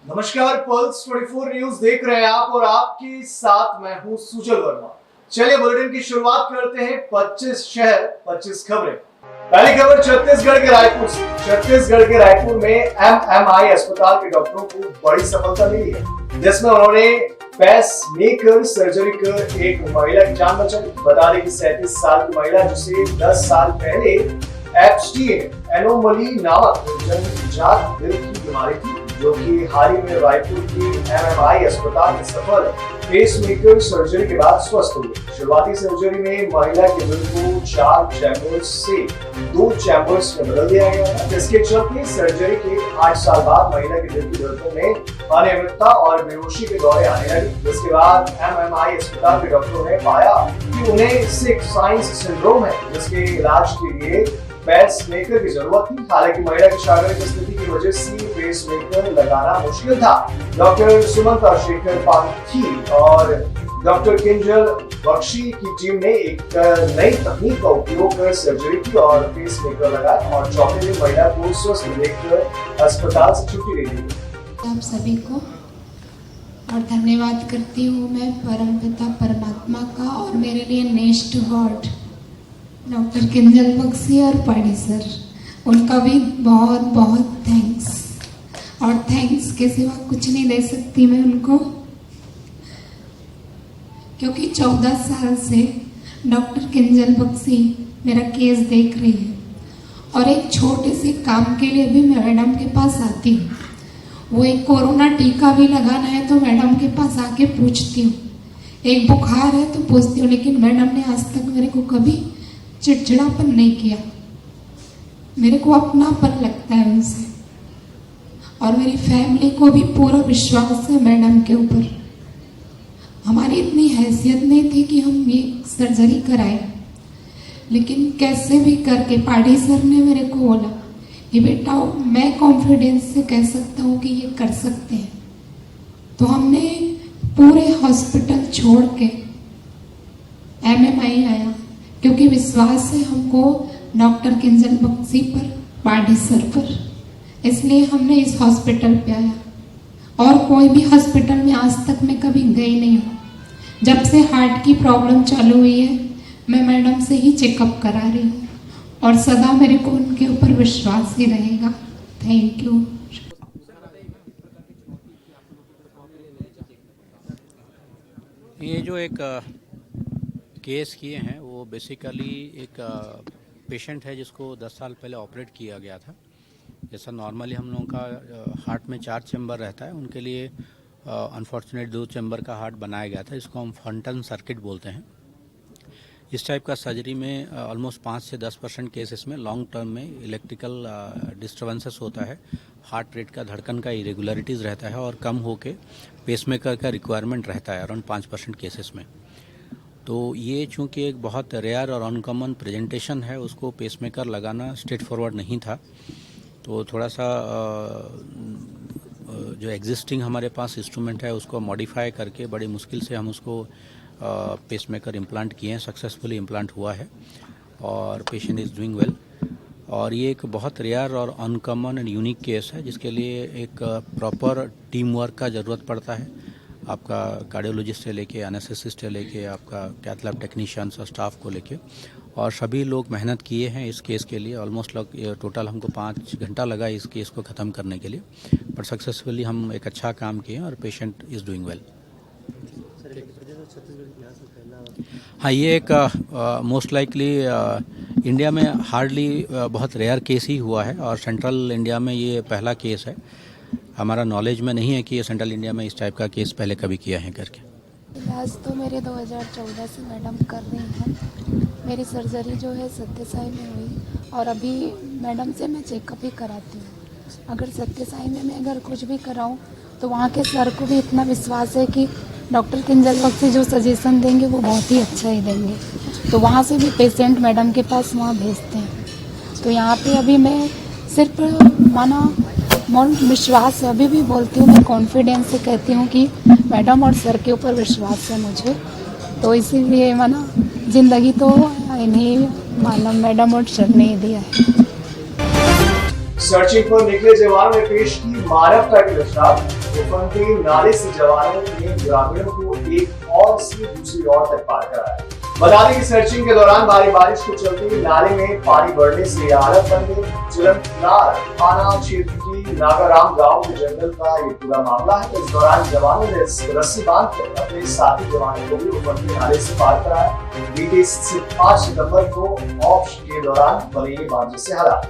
नमस्कार, pulse 24 news देख रहे हैं आप और आपके साथ मैं हूं सुजल वर्मा। चलिए बुलेटिन की शुरुआत करते हैं। 25 शहर 25 खबरें। पहली खबर छत्तीसगढ़ के रायपुर से। छत्तीसगढ़ के रायपुर में एमएमआई अस्पताल के डॉक्टरों को बड़ी सफलता मिली है, जिसमें उन्होंने पेस मेकर सर्जरी कर एक महिला की जान बचाई। बता दें कि 37 साल की महिला, जिसे 10 साल पहले एप्स्टीन एनोमली नामक जन्मजात दिल की बीमारी थी, जो कि हाल ही में रायपुर के एमएमआई अस्पताल में सफल पेसमेकर सर्जरी के बाद स्वस्थ हुई। शुरुआती सर्जरी में महिला के दिल को 4 चैम्बर्स से 2 चैम्बर्स में बदल दिया गया था, जिसके चलते सर्जरी के 8 साल बाद महिला के दिल की धड़कनों में अनियमितता और बेहोशी के दौरे आने लगे। जिसके बाद एमएमआई अस्पताल के डॉक्टरों ने पाया कि उन्हें सिक साइंस सिंड्रोम है, जिसके इलाज के लिए पेसमेकर की जरूरत थी। हालांकि महिला की शारीरिक स्थिति की वजह से पेसमेकर लगाना मुश्किल था। डॉक्टर सुमंता शेखर पांथी और डॉक्टर किंजल बख्शी की टीम ने एक नई तकनीक का उपयोग कर सर्जरी की और पेसमेकर लगाया और चौथे दिन महिला को स्वस्थ देखकर अस्पताल से छुट्टी दे दी। आप सभी को और धन्यवाद करती हूँ मैं परमपिता परमात्मा का और मेरे लिए नेक्स्ट गॉड डॉक्टर किंजल बख्शी और पाड़ी सर, उनका भी बहुत बहुत थैंक्स। और थैंक्स के सिवा कुछ नहीं दे सकती मैं उनको, क्योंकि 14 साल से डॉक्टर किंजल बख्शी मेरा केस देख रही है और एक छोटे से काम के लिए भी मैं मैडम के पास आती हूँ। वो एक कोरोना टीका भी लगाना है तो मैडम के पास आके पूछती हूँ, एक बुखार है तो पूछती हूँ, लेकिन मैडम ने आज तक मेरे को कभी चिड़चिड़ापन नहीं किया। मेरे को अपनापन लगता है उनसे और मेरी फैमिली को भी पूरा विश्वास है मैडम के ऊपर। हमारी इतनी हैसियत नहीं थी कि हम ये सर्जरी कराए, लेकिन कैसे भी करके पाड़ी सर ने मेरे को बोला कि बेटा मैं कॉन्फिडेंस से कह सकता हूँ कि ये कर सकते हैं। तो हमने पूरे हॉस्पिटल छोड़ के एमएमआई आया, क्योंकि विश्वास है हमको डॉक्टर किंजल बख्शी पर, पाड़ी सर पर, इसलिए हमने इस हॉस्पिटल पे आया। और कोई भी हॉस्पिटल में आज तक मैं कभी गई नहीं हूँ। जब से हार्ट की प्रॉब्लम चालू हुई है मैं मैडम से ही चेकअप करा रही हूँ और सदा मेरे को उनके ऊपर विश्वास ही रहेगा। Thank you. ये जो एक केस किए हैं वो बेसिकली एक पेशेंट है जिसको 10 साल पहले ऑपरेट किया गया था। जैसा नॉर्मली हम लोगों का हार्ट में 4 चैम्बर रहता है, उनके लिए अनफॉर्चुनेट 2 चैम्बर का हार्ट बनाया गया था, इसको हम फंटन सर्किट बोलते हैं। इस टाइप का सर्जरी में ऑलमोस्ट 5 से 10% केसेस में लॉन्ग टर्म में इलेक्ट्रिकल डिस्टर्बेंसेस होता है, हार्ट रेट का धड़कन का इरेगुलरिटीज़ रहता है और कम होके पेसमेकर का रिक्वायरमेंट रहता है अराउंड 5% केसेस में। तो ये चूँकि एक बहुत रेयर और अनकॉमन प्रेजेंटेशन है, उसको पेसमेकर लगाना स्ट्रेट फॉरवर्ड नहीं था। तो थोड़ा सा जो एग्जिस्टिंग हमारे पास इंस्ट्रूमेंट है उसको मॉडिफाई करके बड़ी मुश्किल से हम उसको पेसमेकर इम्प्लांट किए हैं। सक्सेसफुली इम्प्लांट हुआ है और पेशेंट इज़ डूइंग वेल। और ये एक बहुत रेयर और अनकॉमन एंड यूनिक केस है, जिसके लिए एक प्रॉपर टीम वर्क का ज़रूरत पड़ता है। आपका कार्डियोलॉजिस्ट से लेके एनेस्थेसिस्ट से लेके आपका कैथ लैब टेक्नीशियंस और स्टाफ को लेके, और सभी लोग मेहनत किए हैं इस केस के लिए। ऑलमोस्ट टोटल हमको 5 घंटा लगा इस केस को ख़त्म करने के लिए, बट सक्सेसफुली हम एक अच्छा काम किए और पेशेंट इज़ डूइंग वेल। हाँ, ये एक मोस्ट लाइकली इंडिया में हार्डली बहुत रेयर केस ही हुआ है और सेंट्रल इंडिया में ये पहला केस है। हमारा नॉलेज में नहीं है कि ये सेंट्रल इंडिया में इस टाइप का केस पहले कभी किया है करके। इलाज तो मेरे 2014 से मैडम कर रही हैं। मेरी सर्जरी जो है सत्य साई में हुई और अभी मैडम से मैं चेकअप ही कराती हूँ। अगर सत्य साई में मैं अगर कुछ भी कराऊँ तो वहाँ के सर को भी इतना विश्वास है कि डॉक्टर किंजल बख्शी जो सजेशन देंगे वो बहुत ही अच्छा ही देंगे, तो वहाँ से भी पेशेंट मैडम के पास वहाँ भेजते हैं। तो यहाँ पे अभी मैं सिर्फ माना विश्वास है, अभी भी बोलती हूँ, मैं कॉन्फिडेंस से कहती हूँ कि मैडम और सर के ऊपर विश्वास है मुझे, तो इसीलिए माना ज़िंदगी तो इन्हीं मालूम मैडम और सर ने ही दिया है। सर्चिंग पर निकले जवानों ने पेश की मानवता की दर्शात। उफनते नाले से जवानों ने ग्रामीणों को एक और से दूसरी ओर तक पार कराया। बता दें कि सर्चिंग के दौरान भारी बारिश के चलते नाले में पानी बढ़ने से हालत बन गई। चिलमनार थाना क्षेत्र की नागाराम गांव के जंगल का ये पूरा मामला है। इस दौरान जवानों ने रस्सी बांधकर अपने साथी जवानों को भी उफनते नाले से पार कराया। बीते 5 सितंबर को ऑफ के दौरान बने ये बारिश से हालात।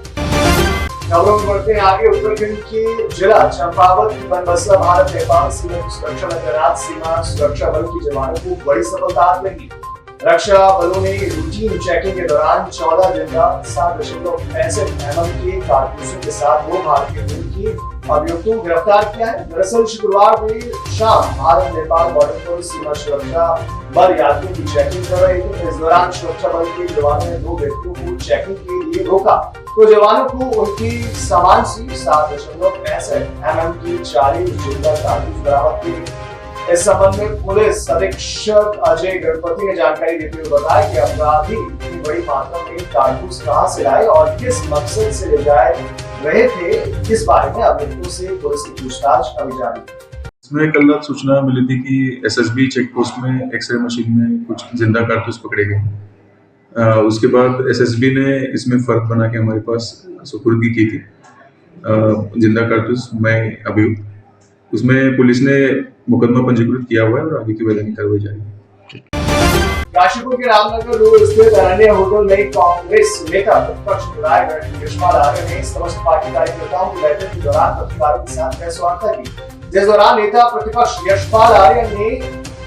खबरों में बढ़ते हैं आगे। उत्तराखंड के जिला चंपावत की बनबसा भारत नेपाल सीमा सुरक्षा में तैनात सीमा सुरक्षा बल के जवानों को बड़ी सफलता हाथ लगी। रक्षा बलों ने रूटीन चेकिंग के दौरान 14 जिंदा 7.65 mm के कारतूसों के साथ 2 भारतीय मूल के अभियुक्तों को गिरफ्तार किया है। दरअसल शुक्रवार देर शाम भारत नेपाल बॉर्डर पर सीमा सुरक्षा बल यात्रियों की चेकिंग कर रहे थे। इस दौरान सुरक्षा बल के जवानों ने 2 व्यक्तियों को चेकिंग के लिए रोका तो जवानों को उनके सामान से 7.65 mm की 40 जिंदा कारतूस बरामद की। इस संबंध में पुलिस अधीक्षक अजय गणपति ने जानकारी देते हुए बताया कि अपराधी इतनी बड़ी मात्रा में कारतूस कहां से लाए और किस मकसद से ले जाए रहे थे, इस बारे में अभियुक्तों से पुलिस की पूछताछ अभी जारी है। इसमें कल रात सूचना मिली थी कि एसएसबी चेक पोस्ट में एक्सरे मशीन में कुछ जिंदा कारतूस पकड़े गए। उसके बाद एसएसबी ने इसमें फर्क बना के हमारे पास सुपुर्दगी की थी जिंदा कारतूस मैं अभियुक्त। उसमें पुलिस ने मुकदमा पंजीकृत किया हुआ है और आगे की वैधानिक कार्रवाई जारी है। काशीपुर के रामनगर रोड स्थित अरण्य होटल में कांग्रेस नेता प्रतिपक्ष विधायक यशपाल आर्य ने समस्त पार्टी कार्यकर्ताओं की बैठक के दौरान पत्रकारों के साथ प्रेस वार्ता की, जिस दौरान नेता प्रतिपक्ष यशपाल आर्य ने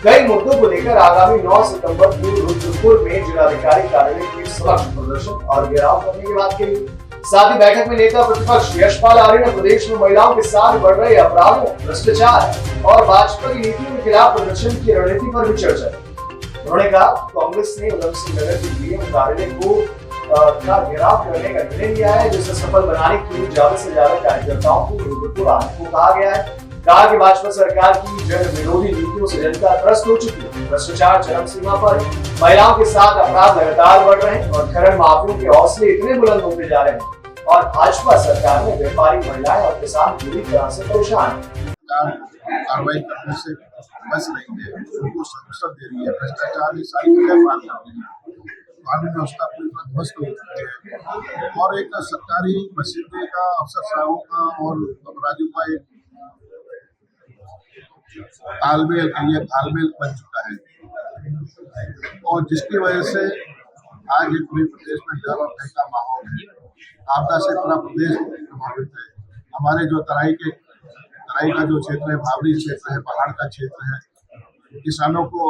कई मुद्दों को लेकर आगामी 9 सितंबर को रुद्रपुर में जिलाधिकारी कार्यालय के समक्ष प्रदर्शन और घेराव करने की बात कही। साथ ही बैठक में नेता प्रतिपक्ष यशपाल आर्य ने प्रदेश में महिलाओं के साथ बढ़ रहे अपराधों, भ्रष्टाचार और भाजपा की नीतियों के खिलाफ प्रदर्शन की रणनीति पर भी चर्चा की। उन्होंने कहा कांग्रेस ने उधम सिंह नगर के डीएम कार्यालय को का घेराव करने का निर्णय लिया है, जिसे सफल बनाने के लिए ज्यादा से ज्यादा कार्यकर्ताओं को रुद्रपुर आने को कहा गया है। कहा कि भाजपा सरकार की जन विरोधी नीतियों से जनता त्रस्त हो चुकी है। भ्रष्टाचार चरम सीमा पर, महिलाओं के साथ अपराध लगातार बढ़ रहे हैं और खनन माफियों के हौसले इतने बुलंद होते जा रहे हैं और भाजपा सरकार में व्यापारी, महिलाएं और किसान पूरी तरह से परेशान हैं। कार्रवाई करने से बच रही है, उनको संरक्षण दे रही है। भ्रष्टाचार की सारी वजह पाल कर रही है, कानून व्यवस्था पूरी तरह ध्वस्त हो चुकी है और एक सरकारी मसीदे का, अफसरशाहों का और अपराधियों का एक तालमेल बन चुका है और जिसकी वजह से आज एक पूरे प्रदेश में डर और भय का माहौल है। आपदा से पूरा प्रदेश प्रभावित है। हमारे जो तराई का जो क्षेत्र है, भावरी क्षेत्र है, पहाड़ का क्षेत्र है, किसानों को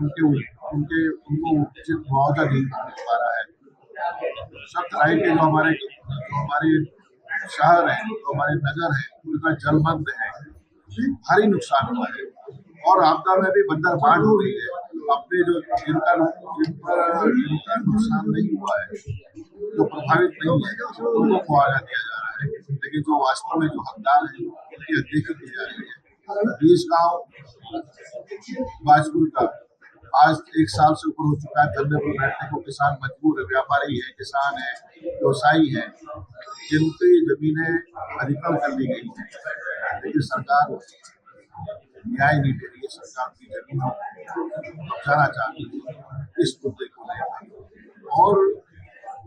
उनको उचित मुआवजा नहीं मिल पा रहा है। सब तराई के जो हमारे शहर है, जो हमारे नगर है, उनका जलमग्न है, भारी नुकसान हुआ है और आपदा में भी बंदर बांध हो रही है। अपने जो जिनका नुकसान नहीं हुआ है, जो प्रभावित नहीं है, उनको मुआवजा दिया जा रहा है, लेकिन जो वास्तव में जो हकदार है उनकी अनदेखी की जा रही है। 20 गाँव बाजपुर का आज 1 साल से ऊपर हो चुका है। धरने पर बैठने को किसान मजबूर है, व्यापारी है, किसान है, व्यवसायी है, जिनकी जमीनें अधिग्रहण कर दी गई है, लेकिन सरकार न्याय नहीं दे रही है। सरकार की जमीनों जाना चाहती है इस मुद्दे को लेकर और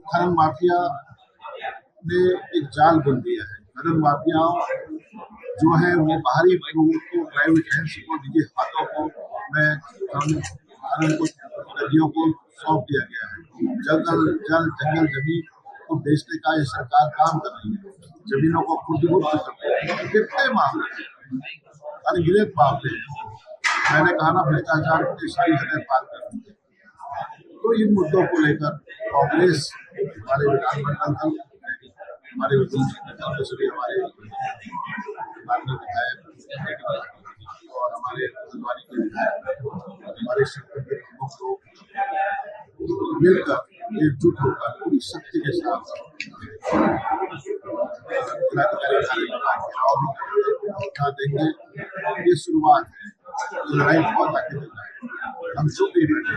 खनन माफिया ने एक जाल बुन दिया है। खनन माफिया जो है वो बाहरी लोगों को, प्राइवेट हैंड्स को, निजी हाथों को खनन को, नदियों को सौंप दिया गया है। जंगल जमीन को बेचने का ये सरकार काम कर रही है, जमीनों को खुर्द-बुर्द कर रही है। कितने मामले हैं, अनगिनत मामले हैं। मैंने कहा ना, भ्रष्टाचार की सारी हदें पार कर दी है। तो इन मुद्दों को लेकर कांग्रेस, हमारे विधानमंडल दल, हमारे सभी हमारे माननीय विधायक और हमारे हल्द्वानी के विधायक, हमारे क्षेत्र के प्रमुख लोग मिलकर एकजुट होकर पूरी शक्ति के साथ देंगे। ये शुरुआत है, लड़ाई बहुत आगे चल रहा है। हम चुप ही बैठे।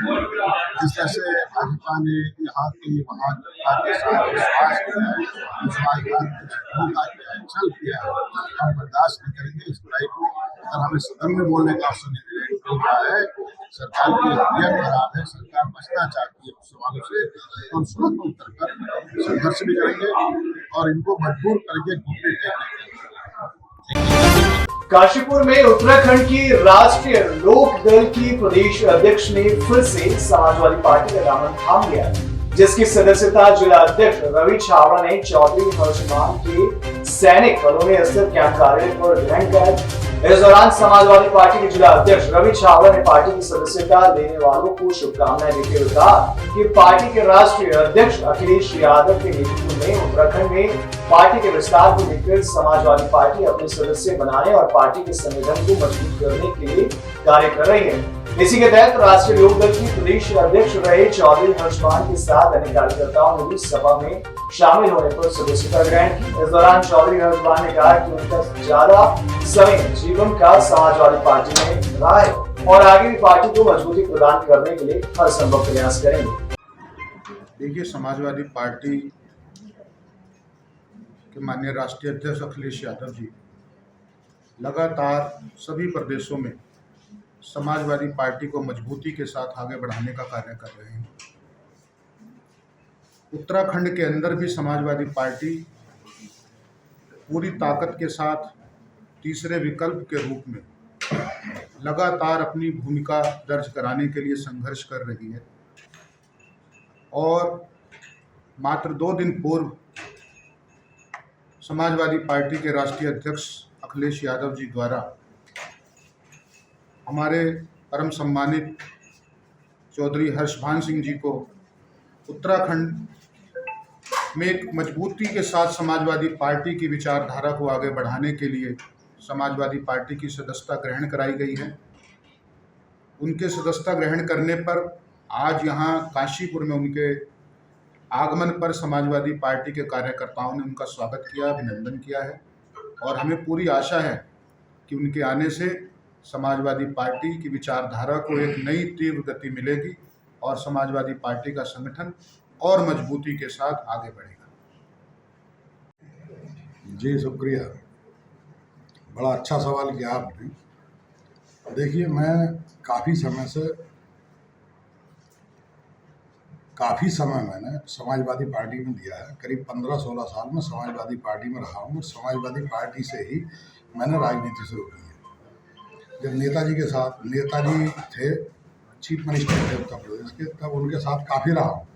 जिस तरह से भाजपा ने यहाँ की वहाँ जनता के साथ विश्वास किया है, विश्वासघात धोखा किया है, छल किया है, हम बर्दाश्त नहीं करेंगे इस बुराई को। अगर हमें सदन में बोलने का अवसर नहीं मिल रहा है, सरकार की नीयत खराब है, सरकार बचना चाहती है उस सवालों से, तो हम सूरत में उतर कर संघर्ष भी करेंगे और इनको मजबूर करेंगे घुटने टेकने। काशीपुर में उत्तराखंड की राष्ट्रीय लोक दल की प्रदेश अध्यक्ष ने फिर से समाजवादी पार्टी का दामन थाम लिया, जिसकी सदस्यता जिला अध्यक्ष रवि छाबड़ा ने चौधरी हर्षमान के सैनिक कॉलोनी स्थित कैंप कार्यालय पर ग्रहण कर। इस दौरान समाजवादी पार्टी के जिला अध्यक्ष रवि छाबड़ा ने पार्टी की सदस्यता लेने वालों को शुभकामनाएं देते हुए कहा कि पार्टी के राष्ट्रीय अध्यक्ष अखिलेश यादव के नेतृत्व में उत्तराखंड में पार्टी के विस्तार को लेकर समाजवादी पार्टी अपने सदस्य बनाने और पार्टी के संगठन को मजबूत करने के लिए कार्य कर रही है। इसी के तहत राष्ट्रीय लोक दल की प्रदेश अध्यक्ष रहे चौधरी हर्षमान के साथ अन्य कार्यकर्ताओं ने भी सभा में शामिल होने पर सदस्यता ग्रहण की। इस दौरान चौधरी हर्षमान ने कहा कि उनका ज्यादा समय जीवन का समाजवादी पार्टी में रहा है और आगे भी पार्टी को मजबूती प्रदान करने के लिए हर संभव प्रयास करेंगे। देखिए, समाजवादी पार्टी के माननीय राष्ट्रीय अध्यक्ष अखिलेश यादव जी लगातार सभी प्रदेशों में समाजवादी पार्टी को मजबूती के साथ आगे बढ़ाने का कार्य कर रहे हैं। उत्तराखंड के अंदर भी समाजवादी पार्टी पूरी ताकत के साथ तीसरे विकल्प के रूप में लगातार अपनी भूमिका दर्ज कराने के लिए संघर्ष कर रही है और मात्र 2 दिन पूर्व समाजवादी पार्टी के राष्ट्रीय अध्यक्ष अखिलेश यादव जी द्वारा हमारे परम सम्मानित चौधरी हर्षभान सिंह जी को उत्तराखंड में एक मजबूती के साथ समाजवादी पार्टी की विचारधारा को आगे बढ़ाने के लिए समाजवादी पार्टी की सदस्यता ग्रहण कराई गई है। उनके सदस्यता ग्रहण करने पर आज यहाँ काशीपुर में उनके आगमन पर समाजवादी पार्टी के कार्यकर्ताओं ने उनका स्वागत किया, अभिनंदन किया है और हमें पूरी आशा है कि उनके आने से समाजवादी पार्टी की विचारधारा को एक नई तीव्र गति मिलेगी और समाजवादी पार्टी का संगठन और मजबूती के साथ आगे बढ़ेगा। जी शुक्रिया, बड़ा अच्छा सवाल किया आपने। देखिए, मैं काफ़ी समय मैंने समाजवादी पार्टी में दिया है। करीब 15-16 साल में समाजवादी पार्टी में रहा हूँ। समाजवादी पार्टी से ही मैंने राजनीति शुरू की है। जब नेताजी थे चीफ मिनिस्टर थे उत्तर प्रदेश के, तब उनके साथ काफ़ी रहा हूँ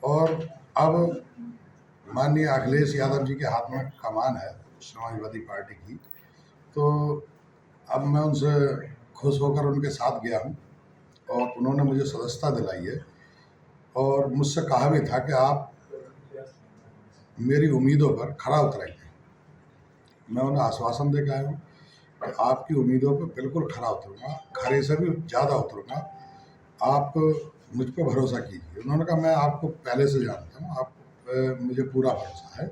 और अब माननीय अखिलेश यादव जी के हाथ में कमान है समाजवादी पार्टी की, तो अब मैं उनसे खुश होकर उनके साथ गया हूँ और उन्होंने मुझे सदस्यता दिलाई है और मुझसे कहा भी था कि आप मेरी उम्मीदों पर खरा उतरेंगे। मैं उन्हें आश्वासन दे के आया हूँ कि आपकी उम्मीदों पर बिल्कुल खरा उतरूँगा, खरे से भी ज़्यादा उतरूँगा, आप मुझ पर भरोसा कीजिए। उन्होंने कहा मैं आपको पहले से जानता हूँ, आप मुझे पूरा भरोसा है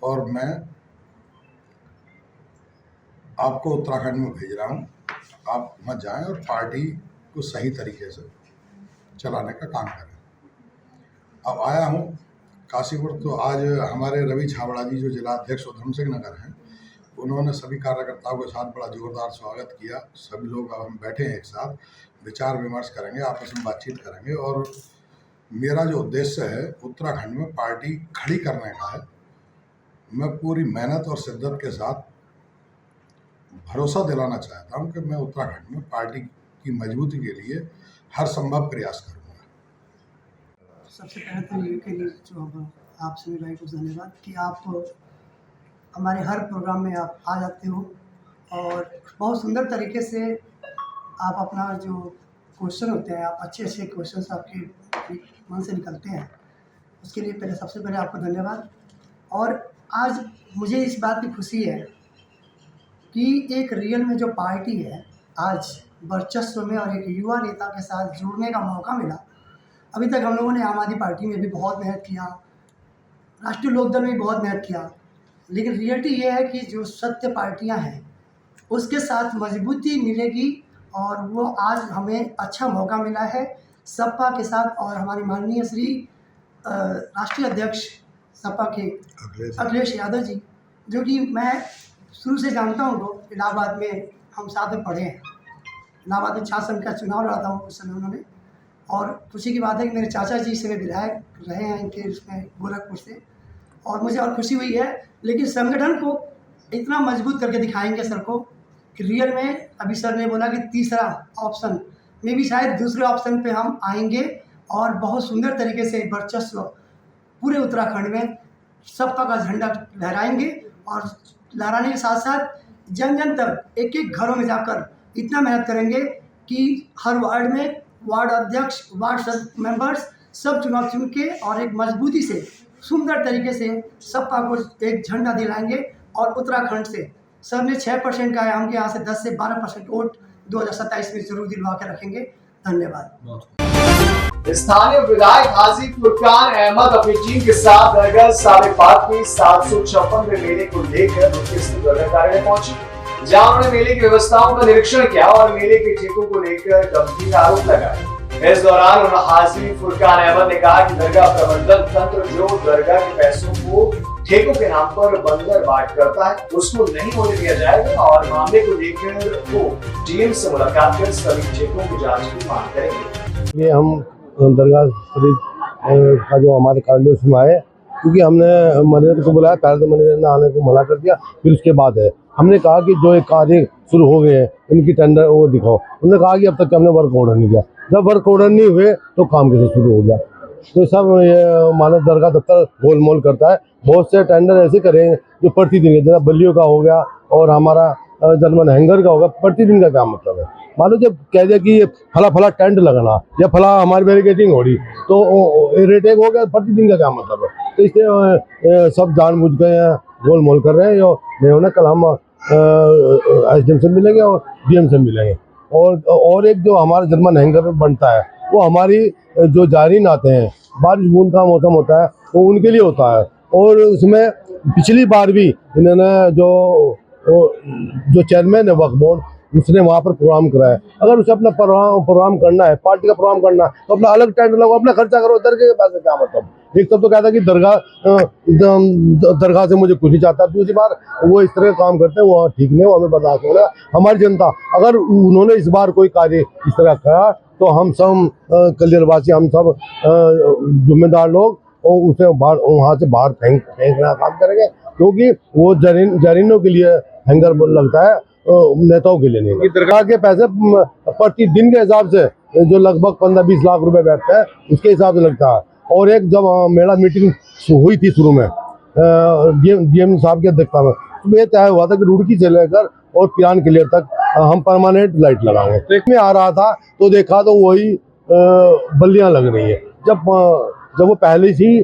और मैं आपको उत्तराखंड में भेज रहा हूँ, आप मत जाएं और पार्टी को सही तरीके से चलाने का काम करें। अब आया हूँ काशीपुर, तो आज हमारे रवि छाबड़ा जी जो जिला अध्यक्ष उधम सिंह नगर हैं, उन्होंने सभी कार्यकर्ताओं के साथ बड़ा जोरदार स्वागत किया। सभी लोग अब हम बैठे हैं एक साथ, विचार विमर्श करेंगे, आपस में बातचीत करेंगे और मेरा जो उद्देश्य है उत्तराखंड में पार्टी खड़ी करने का है। मैं पूरी मेहनत और शिद्दत के साथ भरोसा दिलाना चाहता हूं कि मैं उत्तराखंड में पार्टी की मजबूती के लिए हर संभव प्रयास करूंगा। सबसे पहले तो ये के लिए जो आपसे मेरा कुछ धन्यवाद कि आप हमारे हर प्रोग्राम में आप आ जाते हो और बहुत सुंदर तरीके से आप अपना जो क्वेश्चन होते हैं, आप अच्छे क्वेश्चन आपके मन से निकलते हैं, उसके लिए सबसे पहले आपको धन्यवाद। और आज मुझे इस बात की खुशी है कि एक रियल में जो पार्टी है आज वर्चस्व में और एक युवा नेता के साथ जुड़ने का मौका मिला। अभी तक हम लोगों ने आम आदमी पार्टी में भी बहुत मेहनत किया, राष्ट्रीय लोकदल में भी बहुत मेहनत किया, लेकिन रियलिटी ये है कि जो सत्य पार्टियां हैं उसके साथ मजबूती मिलेगी और वो आज हमें अच्छा मौका मिला है सपा के साथ, और हमारे माननीय श्री राष्ट्रीय अध्यक्ष सपा के अखिलेश यादव जी, जो कि मैं शुरू से जानता हूँ, वो इलाहाबाद में हम साथ में पढ़े हैं। इलाहाबाद में छात्र संघ का चुनाव लड़ा था उस समय उन्होंने, और खुशी की बात है कि मेरे चाचा जी से विधायक रहे हैं इनके उसमें गोरखपुर से, और मुझे और खुशी हुई है। लेकिन संगठन को इतना मजबूत करके दिखाएंगे सर को कि रियल में, अभी सर ने बोला कि तीसरा ऑप्शन में भी शायद दूसरे ऑप्शन पे हम आएंगे और बहुत सुंदर तरीके से वर्चस्व पूरे उत्तराखंड में सपा का झंडा लहराएंगे, और लहराने के साथ साथ जन जन तक एक एक घरों में जाकर इतना मेहनत करेंगे कि हर वार्ड में वार्ड अध्यक्ष, वार्ड मेंबर्स सब चुनाव चुन के और एक मजबूती से सुंदर तरीके से सपा को एक झंडा दिलाएंगे। और उत्तराखंड से सर ने 6% का है, हम यहाँ से 10 से 12% वोट 2027 में जरूर दिलवा के रखेंगे। धन्यवाद। स्थानीय विधायक हाजी फुरकान अहमद अपनी टीम के साथ दरगाह साबिक बाग की 756वें मेले को लेकर मुख्य स्थित दरगाह कार्यालय पहुंचे, जहां उन्होंने मेले की व्यवस्थाओं का निरीक्षण किया और मेले के ठेकों को लेकर गंभीर आरोप लगाए। इस दौरान हाजी फुरकान अहमद ने कहा कि दरगाह प्रबंधन तंत्र जो दरगाह के पैसों को ठेकों के नाम पर बंदर बाट करता है, उसको नहीं होने दिया जाएगा, और मामले को लेकर वो डीएम से मुलाकात कर सभी ठेकों की जांच की मांग करेंगे। ये हम दरगाह शरीफ का जो हमारे कार्यालय उसमें आए, क्योंकि हमने मैनेजर को बुलाया, पहले तो मैनेजर ने आने को मना कर दिया, फिर उसके बाद है हमने कहा कि जो एक कार्य शुरू हो गए हैं इनकी टेंडर वो दिखाओ। उन्होंने कहा कि अब तक हमने वर्क ऑर्डर नहीं दिया। जब वर्क ऑर्डर नहीं हुए तो काम कैसे शुरू हो गया? तो सब ये मानव दरगाह दफ्तर गोलमोल करता है। बहुत से टेंडर ऐसे करें जो प्रतिदिन, जैसा बल्लियों का हो गया और हमारा जर्मन हैंगर का होगा, प्रतिदिन का क्या मतलब है? मान लो जब कह दिया कि ये फला फला टेंट लगाना या फला हमारी बैरिकेडिंग हो रही, तो रेटेक हो गया, प्रतिदिन का क्या मतलब है? तो इसलिए सब जानबूझ गए हैं, गोलमोल कर रहे हैं। जो नहीं होना, कल हम एसडीएम से मिलेंगे और डीएम से मिलेंगे। और एक जो हमारा जर्मन हैंगर बनता है, वो हमारी जो जारीन आते हैं, बारिश बूंद का मौसम होता है, वो उनके लिए होता है। और उसमें पिछली बार भी इन्होंने जो चेयरमैन है वक्फ बोर्ड, उसने वहाँ पर प्रोग्राम कराया। अगर उसे अपना प्रोग्राम करना है, पार्टी का प्रोग्राम करना है, तो अपना अलग टेंट लगाओ, अपना खर्चा करो। दरगाह के पैसे क्या मतलब? एक तो कहता कि दरगाह से मुझे कुछ नहीं चाहता, दूसरी बार वो इस तरह का काम करते हैं, वो ठीक नहीं, वो हमें बर्दाश्त हो रहा है। हमारी जनता, अगर उन्होंने इस बार कोई कार्य इस तरह करा, तो हम सब कल्याणवासी, हम सब जिम्मेदार लोग उसे वहाँ से बाहर फेंकना काम करेंगे, क्योंकि वो जरीनों के लिए हैंगर लगता है, नेताओं के लिए नहीं। दरगाह के पैसे प्रतिदिन के हिसाब से जो लगभग 15-20 लाख रुपए बैठते हैं, उसके हिसाब से लगता है। और एक जब मेरा मीटिंग हुई थी शुरू में डीएम साहब की अध्यक्षता में, तो ये तय हुआ था कि रुड़की से लेकर और पिरान क्लियर तक हम परमानेंट लाइट लगाएंगे। तो एक में आ रहा था तो देखा तो वही बल्लियां लग रही है, जब वो पहले ही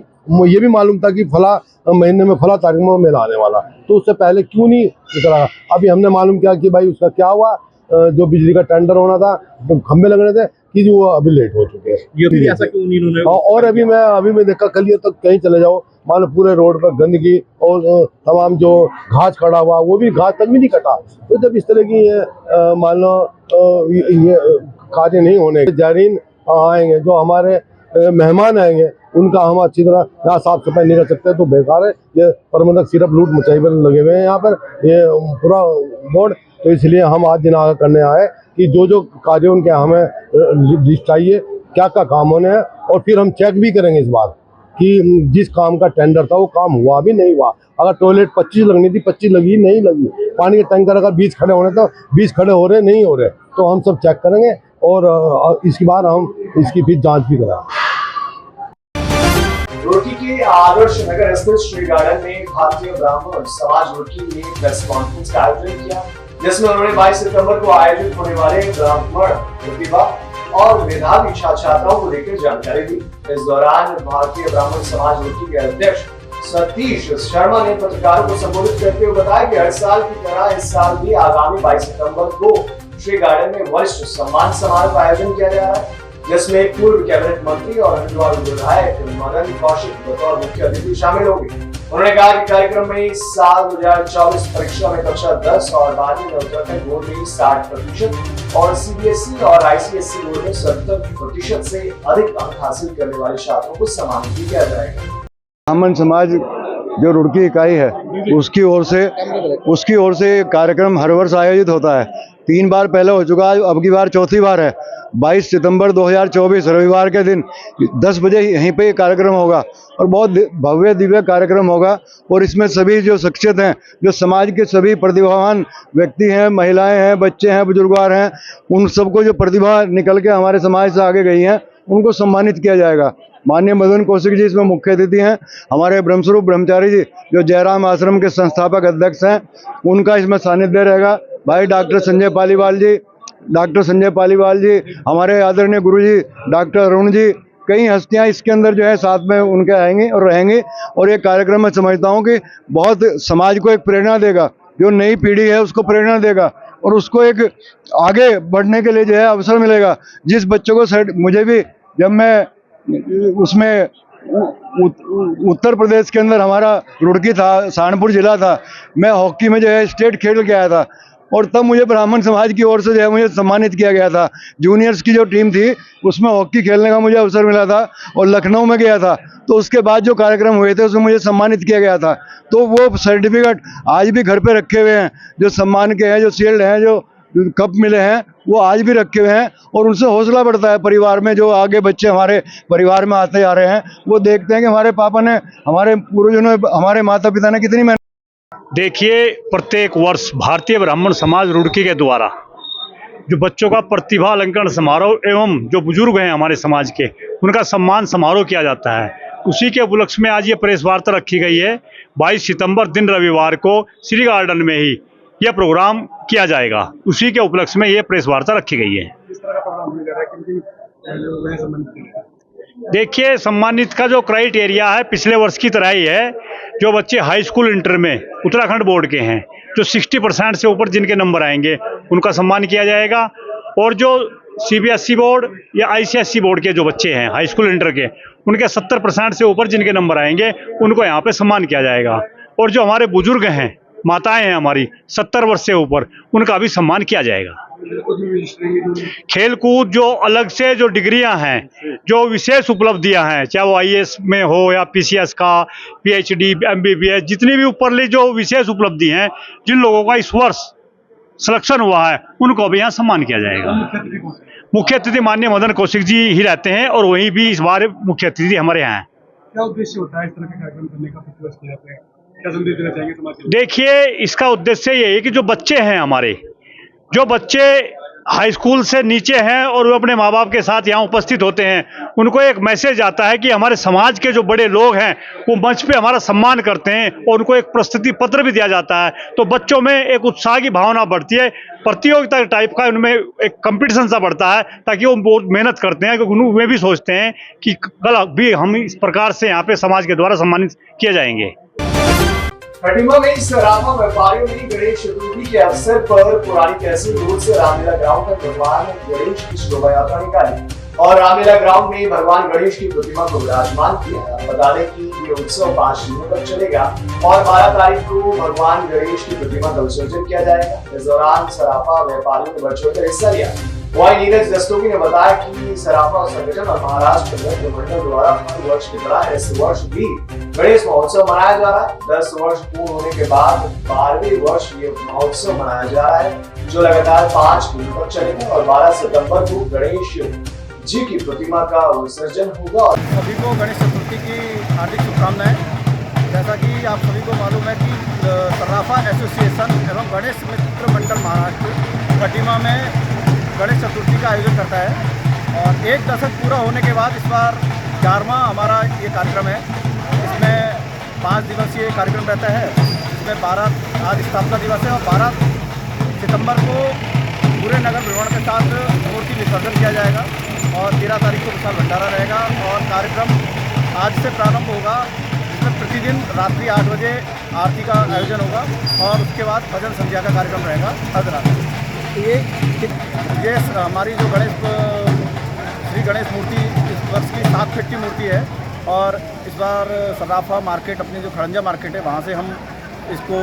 ये भी मालूम था कि फला महीने में फला तारीख में मेला आने वाला, तो उससे पहले क्यों नहीं करा? अभी हमने मालूम किया कि भाई उसका क्या हुआ, जो बिजली का टेंडर होना था, तो खंभे लगने थे, कि वो अभी लेट हो चुके हैं। ये भी ऐसा क्यों नहीं उन्होंने? और अभी मैं देखा, कल ये तक कहीं चले जाओ, मान लो पूरे रोड पर गंदगी और तमाम जो घास खड़ा हुआ, वो भी घास तक भी नहीं कटा। तो जब इस तरह की मान लो ये कार्य नहीं होने, जारीन आएंगे, जो हमारे मेहमान आएंगे, उनका हम अच्छी तरह यहाँ साफ सफाई नहीं कर सकते, तो बेकार है। ये प्रबंधक सिर्फ लूट मचाई पर लगे हुए हैं यहाँ पर, ये पूरा बोर्ड। तो इसलिए हम आज दिन आगे करने आए कि जो कार्य उनके हमें लिस्ट चाहिए, क्या क्या काम होने हैं, और फिर हम चेक भी करेंगे इस बार कि जिस काम का टेंडर था वो काम हुआ भी नहीं हुआ। अगर टॉयलेट 25 लगनी थी, 25 लगी नहीं लगी, पानी के टैंकर अगर 20 खड़े होने तो 20 खड़े हो रहे नहीं हो रहे, तो हम सब चेक करेंगे और इसकी बार हम इसकी फिर जांच भी कराएंगे। रुड़की के आदर्श नगर स्थित श्री गार्डन में भारतीय ब्राह्मण समाज रुड़की ने प्रेस कॉन्फ्रेंस का आयोजन किया, जिसमें उन्होंने 22 सितंबर को आयोजित होने वाले ब्राह्मण प्रतिभा और मेधावी छात्राओं को लेकर जानकारी दी। इस दौरान भारतीय ब्राह्मण समाज रुड़की के अध्यक्ष सतीश शर्मा ने पत्रकारों को संबोधित करते हुए बताया कि हर साल की तरह इस साल भी आगामी 22 सितंबर को श्री गार्डन में वरिष्ठ सम्मान समारोह का आयोजन किया जा रहा है, जिसमें पूर्व कैबिनेट मंत्री और हरिद्वार विधायक मदन कौशिक बतौर मुख्य अतिथि शामिल होंगे। उन्होंने कहा कि कार्यक्रम में साल 2024 परीक्षा में कक्षा 10 और 12वीं में उत्तराखंड बोर्ड में 60% और सीबीएसई और आईसीएसई बोर्ड में 70% से अधिक अंक हासिल करने वाले छात्रों को सम्मानित किया जाएगा। ब्राह्मण समाज जो रुड़की इकाई है उसकी ओर से कार्यक्रम हर वर्ष आयोजित होता है। 3 बार पहले हो चुका है, अब की बार चौथी बार है। 22 सितंबर 2024 रविवार के दिन 10 बजे यहीं पे कार्यक्रम होगा और बहुत भव्य दिव्य कार्यक्रम होगा। और इसमें सभी जो शख्सियत हैं, जो समाज के सभी प्रतिभावान व्यक्ति हैं, महिलाएं हैं, बच्चे हैं, बुजुर्गवार हैं, उन सबको जो प्रतिभा निकल के हमारे समाज से आगे गई हैं उनको सम्मानित किया जाएगा। माननीय मदन कौशिक जी इसमें मुख्य अतिथि हैं। हमारे ब्रह्मस्वरूप ब्रह्मचारी जी जो जयराम आश्रम के संस्थापक अध्यक्ष हैं, उनका इसमें सानिध्य रहेगा। भाई डॉक्टर संजय पालीवाल जी, हमारे आदरणीय गुरु जी डॉक्टर अरुण जी, कई हस्तियां इसके अंदर जो है साथ में उनके आएंगे और रहेंगे। और ये कार्यक्रम मैं समझता हूँ कि बहुत समाज को एक प्रेरणा देगा, जो नई पीढ़ी है उसको प्रेरणा देगा और उसको एक आगे बढ़ने के लिए जो है अवसर मिलेगा। जिस बच्चों को मुझे भी, जब मैं उसमें उत्तर प्रदेश के अंदर हमारा रुड़की था, सहारनपुर जिला था, मैं हॉकी में जो है स्टेट खेल के आया था और तब मुझे ब्राह्मण समाज की ओर से जो है मुझे सम्मानित किया गया था। जूनियर्स की जो टीम थी उसमें हॉकी खेलने का मुझे अवसर मिला था और लखनऊ में गया था, तो उसके बाद जो कार्यक्रम हुए थे उसमें मुझे सम्मानित किया गया था। तो वो सर्टिफिकेट आज भी घर पे रखे हुए हैं, जो सम्मान के हैं, जो शील्ड हैं, जो कप मिले हैं, वो आज भी रखे हुए हैं और उनसे हौसला बढ़ता है परिवार में। जो आगे बच्चे हमारे परिवार में आते जा रहे हैं वो देखते हैं कि हमारे पापा ने, हमारे पूर्वजों ने, हमारे माता पिता ने कितनी मेहनत। देखिए, प्रत्येक वर्ष भारतीय ब्राह्मण समाज रुड़की के द्वारा जो बच्चों का प्रतिभा अलंकरण समारोह एवं जो बुजुर्ग हैं हमारे समाज के, उनका सम्मान समारोह किया जाता है। उसी के उपलक्ष्य में आज ये प्रेस वार्ता रखी गई है। 22 सितंबर दिन रविवार को श्री गार्डन में ही यह प्रोग्राम किया जाएगा। उसी के उपलक्ष्य में ये प्रेस वार्ता रखी गई है। देखिए, सम्मानित का जो क्राइटेरिया है पिछले वर्ष की तरह ही है। जो बच्चे हाई स्कूल इंटर में उत्तराखंड बोर्ड के हैं, जो 60% से ऊपर जिनके नंबर आएंगे उनका सम्मान किया जाएगा। और जो सीबीएसई बोर्ड या आईसीएसई बोर्ड के जो बच्चे हैं हाई स्कूल इंटर के, उनके 70% से ऊपर जिनके नंबर आएंगे उनको यहाँ पे सम्मान किया जाएगा। और जो हमारे बुजुर्ग हैं, माताएं हैं हमारी 70 वर्ष से ऊपर, उनका भी सम्मान किया जाएगा। खेलकूद जो अलग से जो डिग्रियां हैं, जो विशेष उपलब्धियां हैं, चाहे वो आईएएस में हो या पीसीएस का, पीएचडी, एमबीबीएस, जितनी भी ऊपरली जो विशेष उपलब्धि हैं, जिन लोगों का इस वर्ष सिलेक्शन हुआ है उनको भी यहाँ सम्मान किया जाएगा। मुख्य अतिथि माननीय मदन कौशिक जी ही रहते हैं और वहीं भी इस बार मुख्य अतिथि हमारे यहाँ हैं। क्या उद्देश्य होता है इस तरह के कार्यक्रम करने का? क्या संदेश देना चाहेंगे समाज को? देखिए, इसका उद्देश्य ये है कि जो बच्चे हैं हमारे, जो बच्चे हाई स्कूल से नीचे हैं और वो अपने माँ बाप के साथ यहाँ उपस्थित होते हैं, उनको एक मैसेज आता है कि हमारे समाज के जो बड़े लोग हैं वो मंच पे हमारा सम्मान करते हैं और उनको एक प्रस्तुति पत्र भी दिया जाता है। तो बच्चों में एक उत्साह की भावना बढ़ती है, प्रतियोगिता टाइप का उनमें एक कंपटीशन सा बढ़ता है, ताकि वो बहुत मेहनत करते हैं, क्योंकि उनमें भी सोचते हैं कि कल भी हम इस प्रकार से यहाँ पे समाज के द्वारा सम्मानित किए जाएंगे। खटीमा में सराफा व्यापारियों ने गणेश चतुर्थी के अवसर पर पुरानी तहसील रोड से रामलीला ग्राउंड तक भगवान गणेश की शोभा यात्रा निकाली और रामलीला ग्राउंड में भगवान गणेश की प्रतिमा को विराजमान किया। बता दें कि ये उत्सव 5 दिनों तक चलेगा और 12 तारीख को भगवान गणेश की प्रतिमा का विसर्जन किया जाएगा। इस दौरान सराफा व्यापारियों ने बढ़ चढ़कर हिस्सा लिया। वहीं नीरज दस्तोगी ने बताया कि सराफा संगठन और महाराष्ट्र मंडल द्वारा हर वर्ष की तरह इस वर्ष भी गणेश महोत्सव मनाया जा रहा है। 10 वर्ष पूर्ण होने के बाद 12वें वर्ष ये महोत्सव मनाया जा रहा है, जो लगातार 5 दिनों तक चलेगा और 12 सितंबर को गणेश जी की प्रतिमा का विसर्जन होगा। और सभी को गणेश चतुर्थी की हार्दिक शुभकामनाएं। जैसा कि आप सभी को मालूम है कि सराफा एसोसिएशन एवं गणेश मित्र मंडल महाराष्ट्र खटीमा में गणेश चतुर्थी का आयोजन करता है और 1 दशक पूरा होने के बाद इस बार 11वां हमारा ये कार्यक्रम है। इसमें 5 दिवसीय कार्यक्रम रहता है। इसमें 12 आज स्थापना दिवस है और 12 सितंबर को पूरे नगर भ्रमण के साथ मूर्ति विसर्जन किया जाएगा और 13 तारीख को विशाल भंडारा रहेगा और कार्यक्रम आज से प्रारंभ होगा, जिसमें प्रतिदिन रात्रि 8 बजे आरती का आयोजन होगा और उसके बाद भजन संध्या का कार्यक्रम रहेगा अर्धरात्रि। ये हमारी जो श्री गणेश मूर्ति इस वर्ष की 7 फीट की मूर्ति है और इस बार सर्राफा मार्केट, अपनी जो खड़ंजा मार्केट है, वहाँ से हम इसको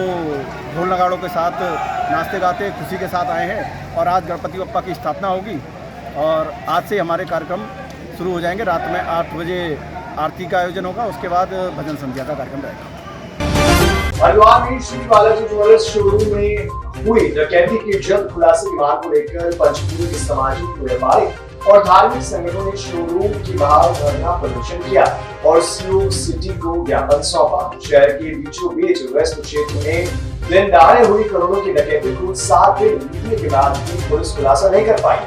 ढोल नगाड़ों के साथ नाचते गाते खुशी के साथ आए हैं। और आज गणपति बप्पा की स्थापना होगी और आज से हमारे कार्यक्रम शुरू हो जाएंगे। रात में 8 बजे आरती का आयोजन होगा, उसके बाद भजन संध्या का कार्यक्रम रहेगा। हरिद्वार में श्री बालाजी ज्वेलर्स शोरूम में हुई डकैती के जल्द खुलासे की मांग को लेकर पंचकुला के सामाजिक, व्यापारिक और धार्मिक संगठनों ने शोरूम के बाहर धरना प्रदर्शन किया और सीओ सिटी को ज्ञापन सौंपा। शहर के बीचों बीच वेस्ट क्षेत्र में दिन दहाड़े हुई करोड़ों की डकैती को 7 दिन बीतने के बाद भी पुलिस खुलासा नहीं कर पाई।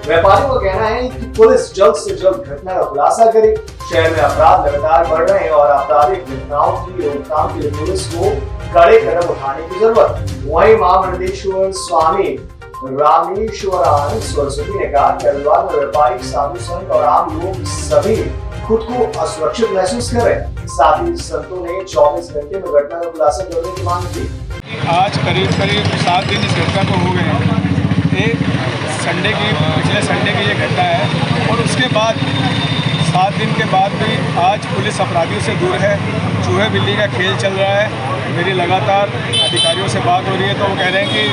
व्यापारियों का कहना है कि पुलिस जल्द से जल्द घटना का खुलासा करे। शहर में अपराध लगातार बढ़ रहे हैं और आपराधिक घटनाओं की रोकथाम के लिए पुलिस को कड़े कदम उठाने की जरूरत। वहीं महामंडलेश्वर स्वामी रामेश्वरानंद सरस्वती ने कहा कि हरिद्वार में व्यापारी, साधु संत और आम लोग सभी खुद को असुरक्षित महसूस कर रहे हैं। साथ ही संतों ने 24 घंटे में घटना का खुलासा करने की मांग की। आज करीब 7 दिन इस घटना को हो गए हैं। एक संडे की, पिछले संडे की ये घटना है और उसके बाद 7 दिन के बाद भी आज पुलिस अपराधियों से दूर है। चूहे बिल्ली का खेल चल रहा है। मेरी लगातार अधिकारियों से बात हो रही है तो वो कह रहे हैं कि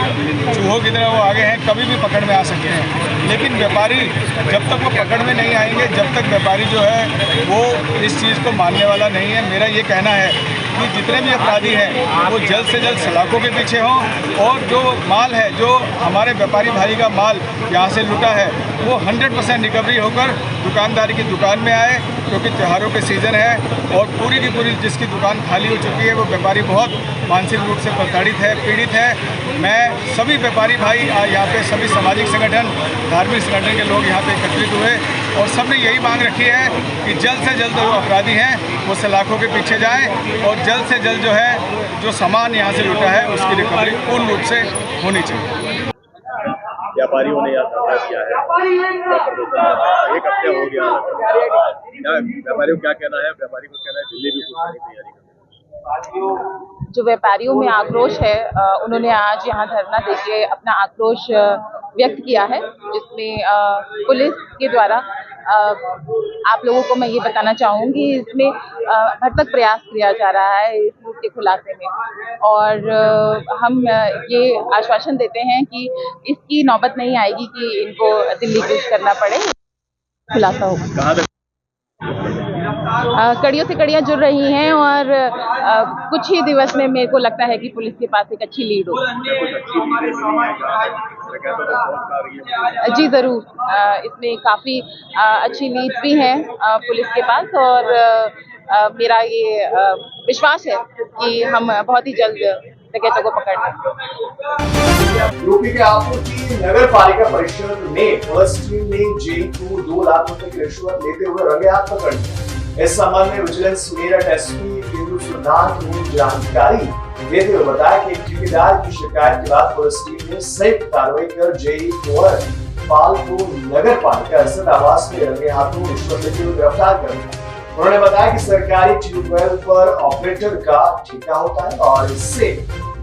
चूहों की तरह वो आगे हैं, कभी भी पकड़ में आ सकते हैं। लेकिन व्यापारी जब तक वो पकड़ में नहीं आएंगे, जब तक व्यापारी जो है वो इस चीज़ को मानने वाला नहीं है। मेरा ये कहना है कि जितने भी अपराधी हैं वो जल्द से जल्द सलाखों के पीछे हों और जो माल है, जो हमारे व्यापारी भाई का माल यहाँ से लुटा है, वो 100% रिकवरी होकर दुकानदारी की दुकान में आए, क्योंकि त्योहारों के सीज़न है और पूरी की पूरी जिसकी दुकान खाली हो चुकी है वो व्यापारी बहुत मानसिक रूप से प्रताड़ित है, पीड़ित है। मैं सभी व्यापारी भाई यहाँ पे, सभी सामाजिक संगठन, धार्मिक संगठन के लोग यहाँ पे एकत्रित हुए और सबने यही मांग रखी है कि जल्द से जल्द जो अपराधी हैं वो सलाखों के पीछे जाएं और जल्द से जल्द जो है जो सामान यहाँ से लुटा है उसकी रिकवरी पूर्ण रूप से होनी चाहिए। व्यापारियों ने यहाँ धरना किया है, एक हफ्ते हो गया। व्यापारियों क्या कहना है? व्यापारी को कहना है दिल्ली भी कुछ तैयारी कर। जो व्यापारियों में आक्रोश है, उन्होंने आज यहाँ धरना देके अपना आक्रोश व्यक्त किया है, जिसमें पुलिस के द्वारा आप लोगों को मैं ये बताना चाहूँगी, इसमें भरसक प्रयास किया जा रहा है इस मुद्दे के खुलासे में। और हम ये आश्वासन देते हैं कि इसकी नौबत नहीं आएगी कि इनको दिल्ली कूच करना पड़े, खुलासा होगा। कड़ियों से कड़ियाँ जुड़ रही हैं और कुछ ही दिवस में मेरे को लगता है कि पुलिस के पास एक अच्छी लीड हो। जी ज़रूर, इसमें काफ़ी अच्छी लीड भी हैं पुलिस के पास और मेरा ये विश्वास है कि हम बहुत ही जल्द डकैतों को पकड़ लेंगे। यूपी के आपूर्ति नगर पालिका परिषद ने फर्स्ट टीम ने जेई को 2 लाख रुपए की रिश्वत लेते हुए रंगे हाथ पकड़ लिया। इस संबंध में विजिलेंस मेरठ एसपी केंद्र सिद्धांत ने जानकारी देते हुए बताया कि ठेकेदार की शिकायत के बाद पुलिस टीम ने संयुक्त कार्रवाई कर जेई कुंवर पाल को नगर पालिका स्थित आवास में रंगे हाथों रिश्वत लेते हुए गिरफ्तार कर लिया। उन्होंने बताया कि सरकारी ट्यूबवेल पर ऑपरेटर का ठेका होता है और इससे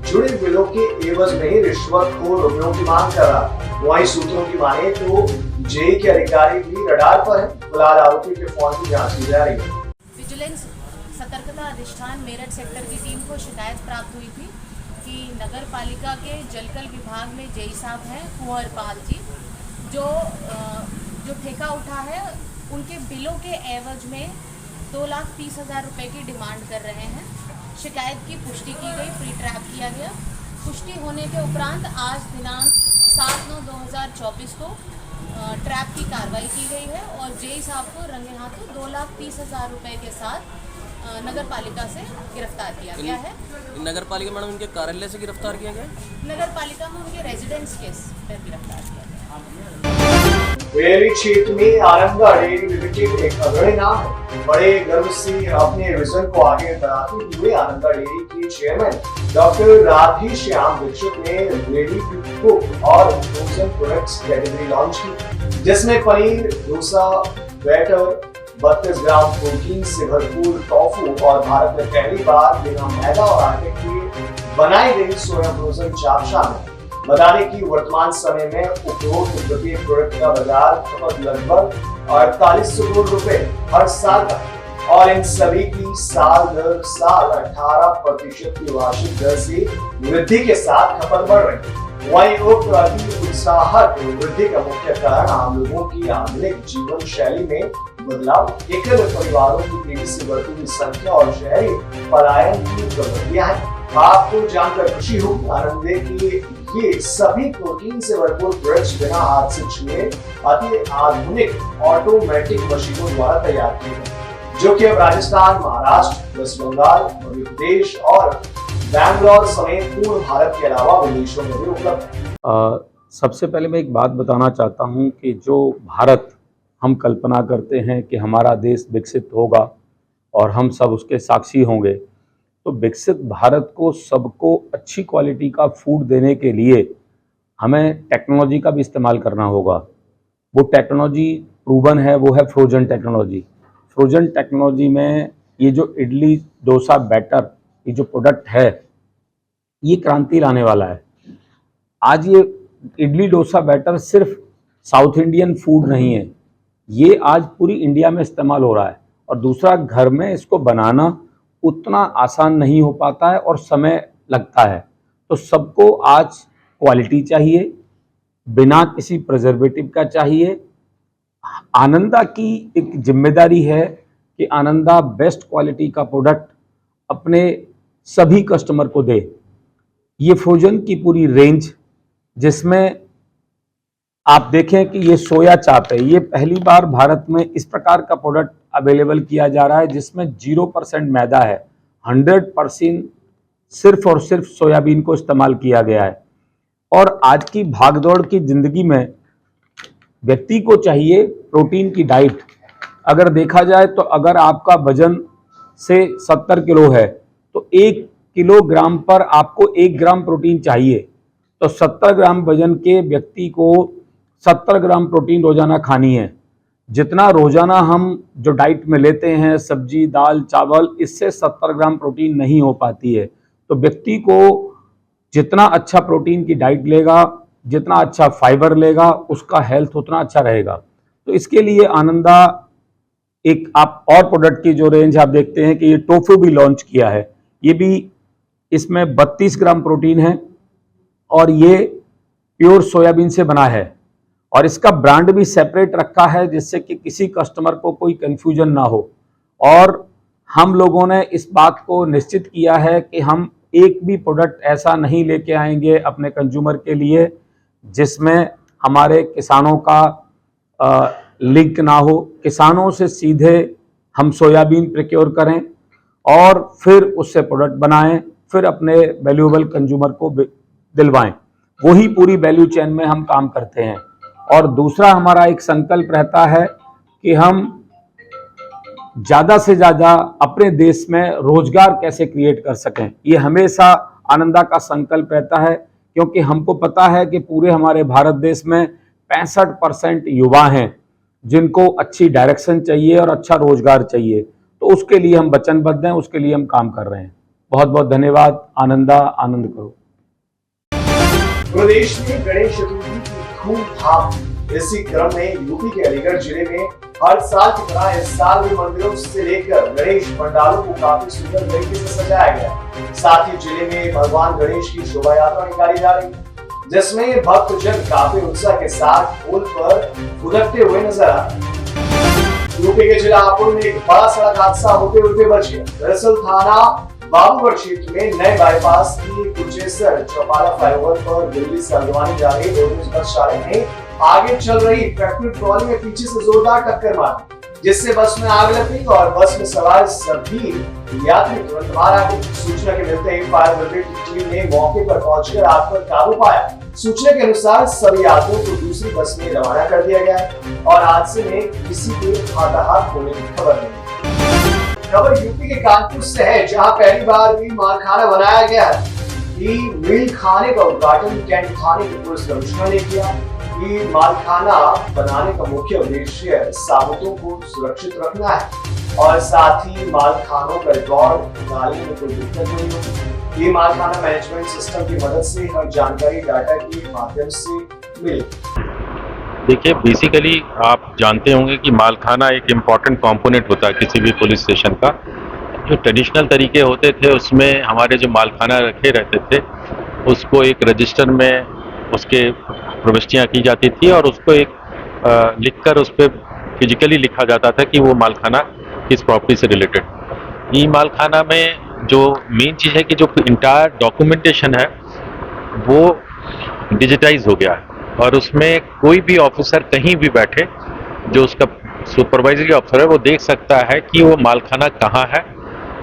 जुड़े बिलों के एवज में ही रिश्वत को रुपयों की मांग कर रहा। वहीं सूत्रों की माने तो जेई के अधिकारी भी रडार पर है। फिलहाल आरोपी के फोन की जांच की जा रही है। विजिलेंस सतर्कता अधिष्ठान मेरठ सेक्टर की टीम को शिकायत प्राप्त हुई थी कि नगर पालिका के जलकल विभाग में जेई साहब हैं कुंवर पाल जी, जो ठेका उठा है उनके बिलों के एवज में 2,30,000 रुपए की डिमांड कर रहे हैं। शिकायत की पुष्टि की गई, प्री ट्रैप किया गया। पुष्टि होने के उपरांत आज दिनांक 7/9/2024 को ट्रैप की कार्रवाई की गई है और जेई साहब को रंगे हाथों 2,30,000 रुपए के साथ नगर पालिका से गिरफ्तार किया गया है। नगर पालिका मैडम उनके कार्यालय से गिरफ्तार किया गया? नगर पालिका में उनके रेजिडेंस केस पर गिरफ्तार किया गया। वेरी क्षेत्र में आनंदा डेयरी लिमिटेड एक अग्रणी नाम है। बड़े गर्व से अपने विजन को आगे बढ़ाते हुए आनंदा डेयरी के चेयरमैन डॉक्टर राधेश्याम दीक्षित ने रेडी टू कुक और फ्रोजन प्रोडक्ट्स कैटेगरी लॉन्च की, जिसमें paneer, dosa, batter, 32 gram protein से भरपूर टोफू और भारत में पहली बार बिना मैदा और आटे के बनाई गई सोया फ्रोजन चाप शामिल। बता दें कि वर्तमान समय में उपरोक्त प्रत्येक प्रोडक्ट का बाजार खपत लगभग 48 करोड़ रुपए हर साल का। और इन सभी की साल दर साल 18% की वार्षिक दर से वृद्धि के साथ खपत बढ़ रही है। वहीं उक्त अति उत्साहक वृद्धि का मुख्य कारण आम लोगों की आधुनिक जीवन शैली में बदलाव, एकल परिवारों की तेजी से बढ़ती हुई संख्या और शहरी पलायन की प्रवृत्तियां हैं। आपको जानकर खुशी होगी, आनंद है कि ये सभी प्रोटीन से भरपूर ब्रेड्स बिना हाथ से छुए अति आधुनिक ऑटोमेटिक मशीनों द्वारा तैयार किए गए, जो कि अब राजस्थान, महाराष्ट्र, वेस्ट बंगाल, मध्य प्रदेश और बैंगलोर समेत पूर्ण भारत के अलावा विदेशों में भी उपलब्ध है। सबसे पहले मैं एक बात बताना चाहता हूं कि जो भारत हम कल्पना करते हैं कि हमारा देश विकसित होगा और हम सब उसके साक्षी होंगे, तो विकसित भारत को सबको अच्छी क्वालिटी का फूड देने के लिए हमें टेक्नोलॉजी का भी इस्तेमाल करना होगा। वो टेक्नोलॉजी प्रूवन है, वो है फ्रोजन टेक्नोलॉजी। फ्रोजन टेक्नोलॉजी में ये जो इडली डोसा बैटर, ये जो प्रोडक्ट है, ये क्रांति लाने वाला है। आज ये इडली डोसा बैटर सिर्फ साउथ इंडियन फूड नहीं है, ये आज पूरी इंडिया में इस्तेमाल हो रहा है। और दूसरा, घर में इसको बनाना उतना आसान नहीं हो पाता है और समय लगता है। तो सबको आज क्वालिटी चाहिए, बिना किसी प्रिजर्वेटिव का चाहिए। आनंदा की एक जिम्मेदारी है कि आनंदा बेस्ट क्वालिटी का प्रोडक्ट अपने सभी कस्टमर को दे। ये फ्रोजन की पूरी रेंज, जिसमें आप देखें कि ये सोया चाप है, ये पहली बार भारत में इस प्रकार का प्रोडक्ट अवेलेबल किया जा रहा है जिसमें 0% मैदा है, 100% सिर्फ और सिर्फ सोयाबीन को इस्तेमाल किया गया है। और आज की भागदौड़ की जिंदगी में व्यक्ति को चाहिए प्रोटीन की डाइट। अगर देखा जाए तो अगर आपका वजन से 70 किलो है तो 1 किलोग्राम पर आपको 1 ग्राम प्रोटीन चाहिए। तो 70 ग्राम वजन के व्यक्ति को 70 ग्राम प्रोटीन रोजाना खानी है। जितना रोजाना हम जो डाइट में लेते हैं, सब्जी, दाल, चावल, इससे 70 ग्राम प्रोटीन नहीं हो पाती है। तो व्यक्ति को जितना अच्छा प्रोटीन की डाइट लेगा, जितना अच्छा फाइबर लेगा, उसका हेल्थ उतना अच्छा रहेगा। तो इसके लिए आनंदा एक आप और प्रोडक्ट की जो रेंज आप देखते हैं कि ये टोफू भी लॉन्च किया है। ये भी, इसमें 32 ग्राम प्रोटीन है और ये प्योर सोयाबीन से बना है और इसका ब्रांड भी सेपरेट रखा है जिससे कि किसी कस्टमर को कोई कंफ्यूजन ना हो। और हम लोगों ने इस बात को निश्चित किया है कि हम एक भी प्रोडक्ट ऐसा नहीं लेके आएंगे अपने कंज्यूमर के लिए जिसमें हमारे किसानों का लिंक ना हो। किसानों से सीधे हम सोयाबीन प्रोक्योर करें और फिर उससे प्रोडक्ट बनाएं, फिर अपने वैल्यूएबल कंज्यूमर को दिलवाएं। वही पूरी वैल्यू चेन में हम काम करते हैं। और दूसरा हमारा एक संकल्प रहता है कि हम ज़्यादा से ज़्यादा अपने देश में रोजगार कैसे क्रिएट कर सकें। ये हमेशा आनंदा का संकल्प रहता है, क्योंकि हमको पता है कि पूरे हमारे भारत देश में 65% युवा हैं जिनको अच्छी डायरेक्शन चाहिए और अच्छा रोजगार चाहिए। तो उसके लिए हम वचनबद्ध हैं, उसके लिए हम काम कर रहे हैं। बहुत बहुत धन्यवाद। आनंदा, आनंद करो। प्रदेश में गणेश चतुर्थी की धूमधाम। इसी क्रम में यूपी के अलीगढ़ जिले में हर साल की तरह इस साल भी मंदिरों से लेकर गणेश पंडालों को काफी सुंदर तरीके से सजाया गया। साथ ही जिले में भगवान गणेश की शोभा यात्रा निकाली जा रही है, जिसमें भक्तजन काफी उत्साह के साथ पुल पर फुदकते हुए नजर आ रहे हैं। यूपी के जिला हापुड़ में एक बड़ा सड़क हादसा होते हुए बच गया। दरअसल थाना बाबूगढ़ क्षेत्र में नए बाईपास की कुचेसर चौपाला फ्लाईओवर पर दिल्ली से हल्द्वानी जा रही रोडवेज बस चालक ने आगे चल रही ट्रैक्टर ट्रॉली में पीछे से जोरदार टक्कर मारी, जिससे बस में आग लग गई और बस में सवार सभी यात्री तुरंत बाहर आ गए। सूचना के मिलते ही फायर ब्रिगेड की टीम ने मौके पर पहुंचकर आग पर काबू पाया। सूचना के अनुसार सभी यात्रियों को दूसरी बस में रवाना कर दिया गया है और हादसे में किसी के हताहत होने की खबर नहीं। खबर यूपी के कानपुर से है, जहां पहली बार भी मालखाना बनाया गया है। मील खाने का उद्घाटन कैंट थाने के पुलिस कमिश्नर ने किया। मालखाना बनाने का मुख्य उद्देश्य साबुतों को सुरक्षित रखना है और साथ ही मालखानों का रिकॉर्ड निकालने में कोई दिक्कत नहीं होगी। ये मालखाना मैनेजमेंट सिस्टम की मदद से हर जानकारी डाटा के माध्यम से मिलेगी। देखिए, बेसिकली आप जानते होंगे कि मालखाना एक इम्पॉर्टेंट कंपोनेंट होता है किसी भी पुलिस स्टेशन का। जो ट्रेडिशनल तरीके होते थे उसमें हमारे जो मालखाना रखे रहते थे उसको एक रजिस्टर में उसके प्रविष्टियाँ की जाती थी और उसको एक लिखकर उस पर फिजिकली लिखा जाता था कि वो मालखाना किस प्रॉपर्टी से रिलेटेड। ई मालखाना में जो मेन चीज़ है कि जो इंटायर डॉक्यूमेंटेशन है वो डिजिटाइज हो गया है और उसमें कोई भी ऑफिसर कहीं भी बैठे जो उसका सुपरवाइजरी ऑफिसर है वो देख सकता है कि वो मालखाना कहाँ है